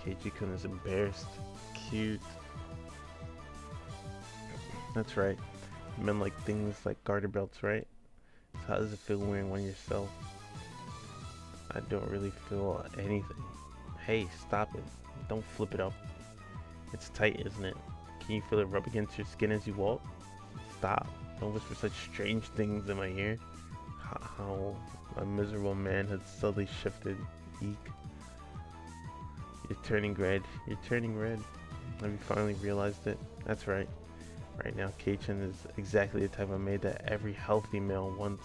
Keiji-kun is embarrassed. Cute. That's right. Men like things like garter belts, right? So how does it feel wearing one yourself? I don't really feel anything. Hey, stop it. Don't flip it up. It's tight, isn't it? Can you feel it rub against your skin as you walk? Stop. Don't whisper such strange things in my ear. How a miserable man had subtly shifted. Eek. You're turning red. You're turning red. Have you finally realized it? That's right. Right now, Kei-chan is exactly the type of maid that every healthy male wants.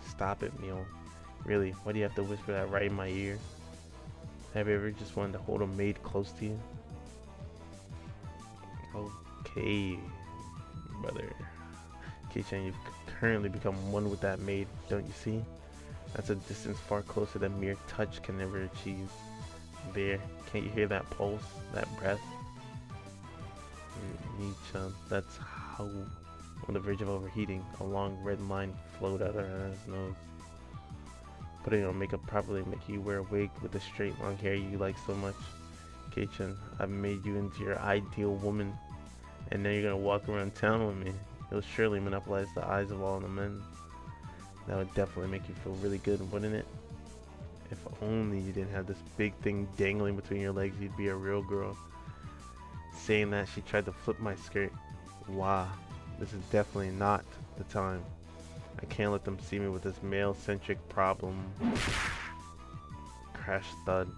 Stop it, Mio. Really, why do you have to whisper that right in my ear? Have you ever just wanted to hold a maid close to you? Okay, brother. Kei-chan, you've currently become one with that maid, don't you see? That's a distance far closer than mere touch can never achieve. There, can't you hear that pulse, that breath? Nietzsche, that's how, on the verge of overheating, a long red line flowed out of his nose. Putting on makeup properly, making you wear a wig with the straight long hair you like so much. Kei-chan, I've made you into your ideal woman, and now you're gonna walk around town with me. You'll surely monopolize the eyes of all the men. That would definitely make you feel really good, wouldn't it? If only you didn't have this big thing dangling between your legs, you'd be a real girl. Saying that, she tried to flip my skirt. Wow, this is definitely not the time. I can't let them see me with this male-centric problem. Crash thud.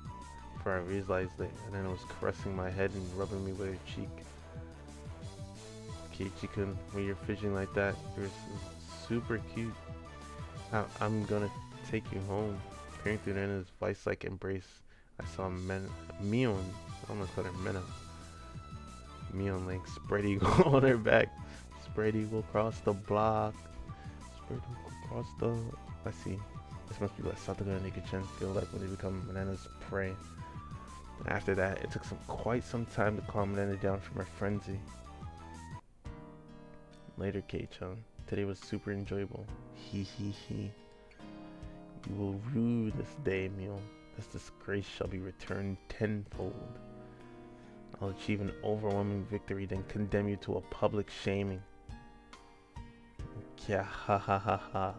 For I realized it, and then it was caressing my head and rubbing me with her cheek. Keiichi-kun, when you're fidgeting like that, you're super cute. I'm gonna take you home. Peering through the end of his vice-like embrace, I saw Mion. I almost called her Mena. Mion laying spread eagle on her back. Spread eagle across the block. Spread eagle across the... I see. This must be what Satoga and Nika-chan feel like when they become Manana's prey. After that, it took quite some time to calm Manana down from her frenzy. Later, Kei-chan. Today was super enjoyable. He. You will rue this day, Mion. This disgrace shall be returned tenfold. I'll achieve an overwhelming victory, then condemn you to a public shaming. Yeah, ha.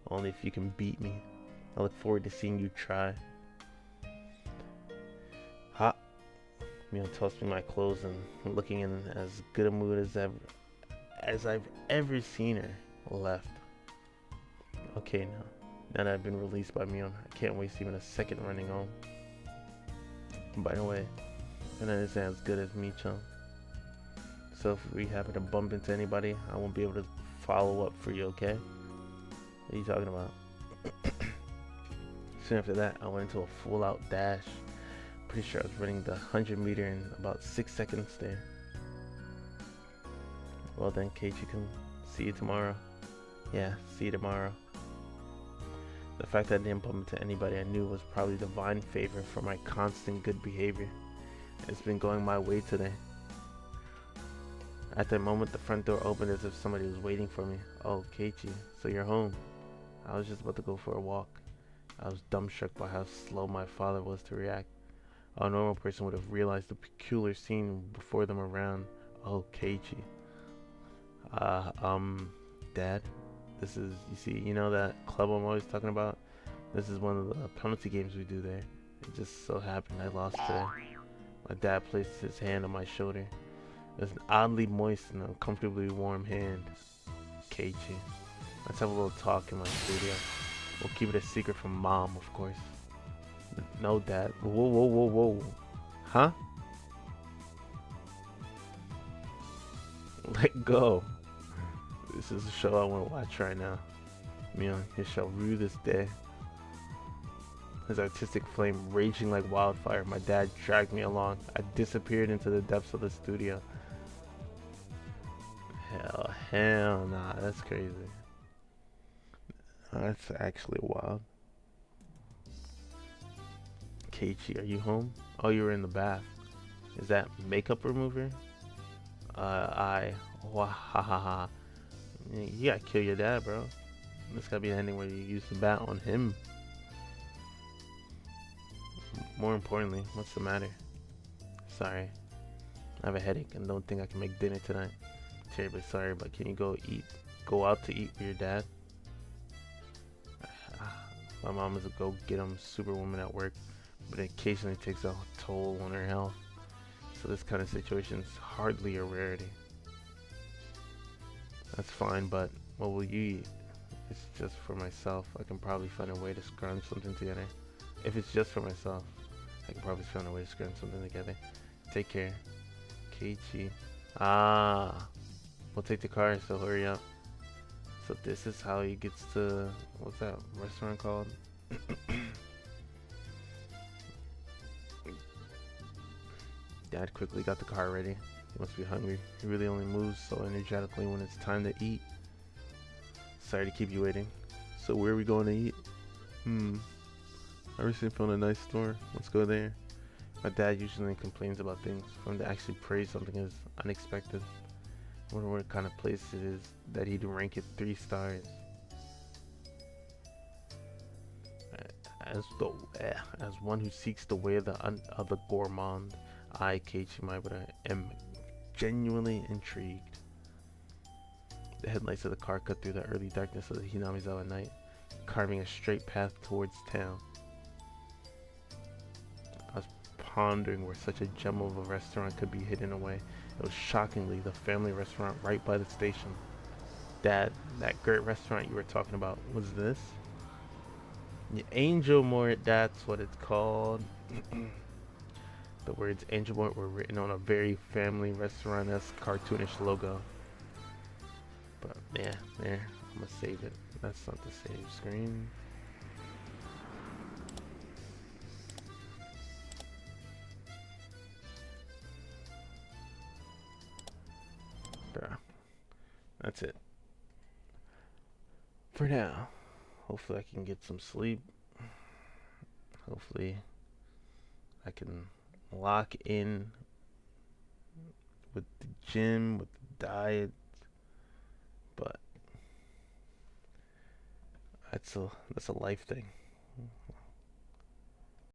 Only if you can beat me. I look forward to seeing you try. Ha! Mion tossed me my clothes and, looking in as good a mood as I've ever seen her, left. Okay, now that I've been released by Mion, I can't waste even a second running home. By the way, and that isn't as good as me-chan. So if we happen to bump into anybody, I won't be able to follow up for you, okay? What are you talking about? Soon after that, I went into a full-out dash. Pretty sure I was running the 100 meter in about 6 seconds there. Well then, Keiichi-kun, see you tomorrow. Yeah, see you tomorrow. The fact that I didn't bump into anybody I knew was probably divine favor for my constant good behavior. It's been going my way today. At that moment, the front door opened as if somebody was waiting for me. Oh, Keiichi, so you're home. I was just about to go for a walk. I was dumbstruck by how slow my father was to react. A normal person would have realized the peculiar scene before them around. Oh, Keiichi. Dad? This is, you see, you know that club I'm always talking about? This is one of the penalty games we do there. It just so happened I lost today. My dad placed his hand on my shoulder. It was an oddly moist and uncomfortably warm hand. Keiichi, let's have a little talk in my studio. We'll keep it a secret from Mom, of course. No, Dad. Whoa. Huh? Let go. This is a show I want to watch right now. Mion, you shall rue this day. His artistic flame raging like wildfire, my dad dragged me along. I disappeared into the depths of the studio. Hell nah, that's crazy. That's actually wild. Keiichi, are you home? Oh, you were in the bath. Is that makeup remover? Wahahaha. You gotta kill your dad, bro. This gotta be the ending where you use the bat on him. More importantly, what's the matter? Sorry. I have a headache and don't think I can make dinner tonight. Terribly sorry, but can you go out to eat with your dad? My mom is a go-get-em superwoman at work, but it occasionally takes a toll on her health. So this kind of situation is hardly a rarity. That's fine, but what will you eat? It's just for myself. I can probably find a way to scrounge something together. If it's just for myself, I can probably find a way to scrounge something together. Take care. Keiichi. We'll take the car, so hurry up. So this is how he gets to, what's that restaurant called? Dad quickly got the car ready. He must be hungry. He really only moves so energetically when it's time to eat. Sorry to keep you waiting. So where are we going to eat? Hmm. I recently found a nice store. Let's go there. My dad usually complains about things. For him to actually praise something is unexpected. I wonder what kind of place it is that he'd rank it 3 stars. As the as one who seeks the way of the gourmand, I, Keiichi Maibara, am genuinely intrigued. The headlights of the car cut through the early darkness of the Hinamizawa night, carving a straight path towards town. I was pondering where such a gem of a restaurant could be hidden away. It was shockingly the family restaurant right by the station. Dad, that great restaurant you were talking about, was this? Yeah, Angel Mort, that's what it's called. The words Angel Mort were written on a very family restaurant-esque cartoonish logo. But yeah, there, I'm gonna save it. That's not the save screen. Bruh, that's it. For now, hopefully I can get some sleep. Hopefully I can lock in with the gym, with the diet, but that's a life thing.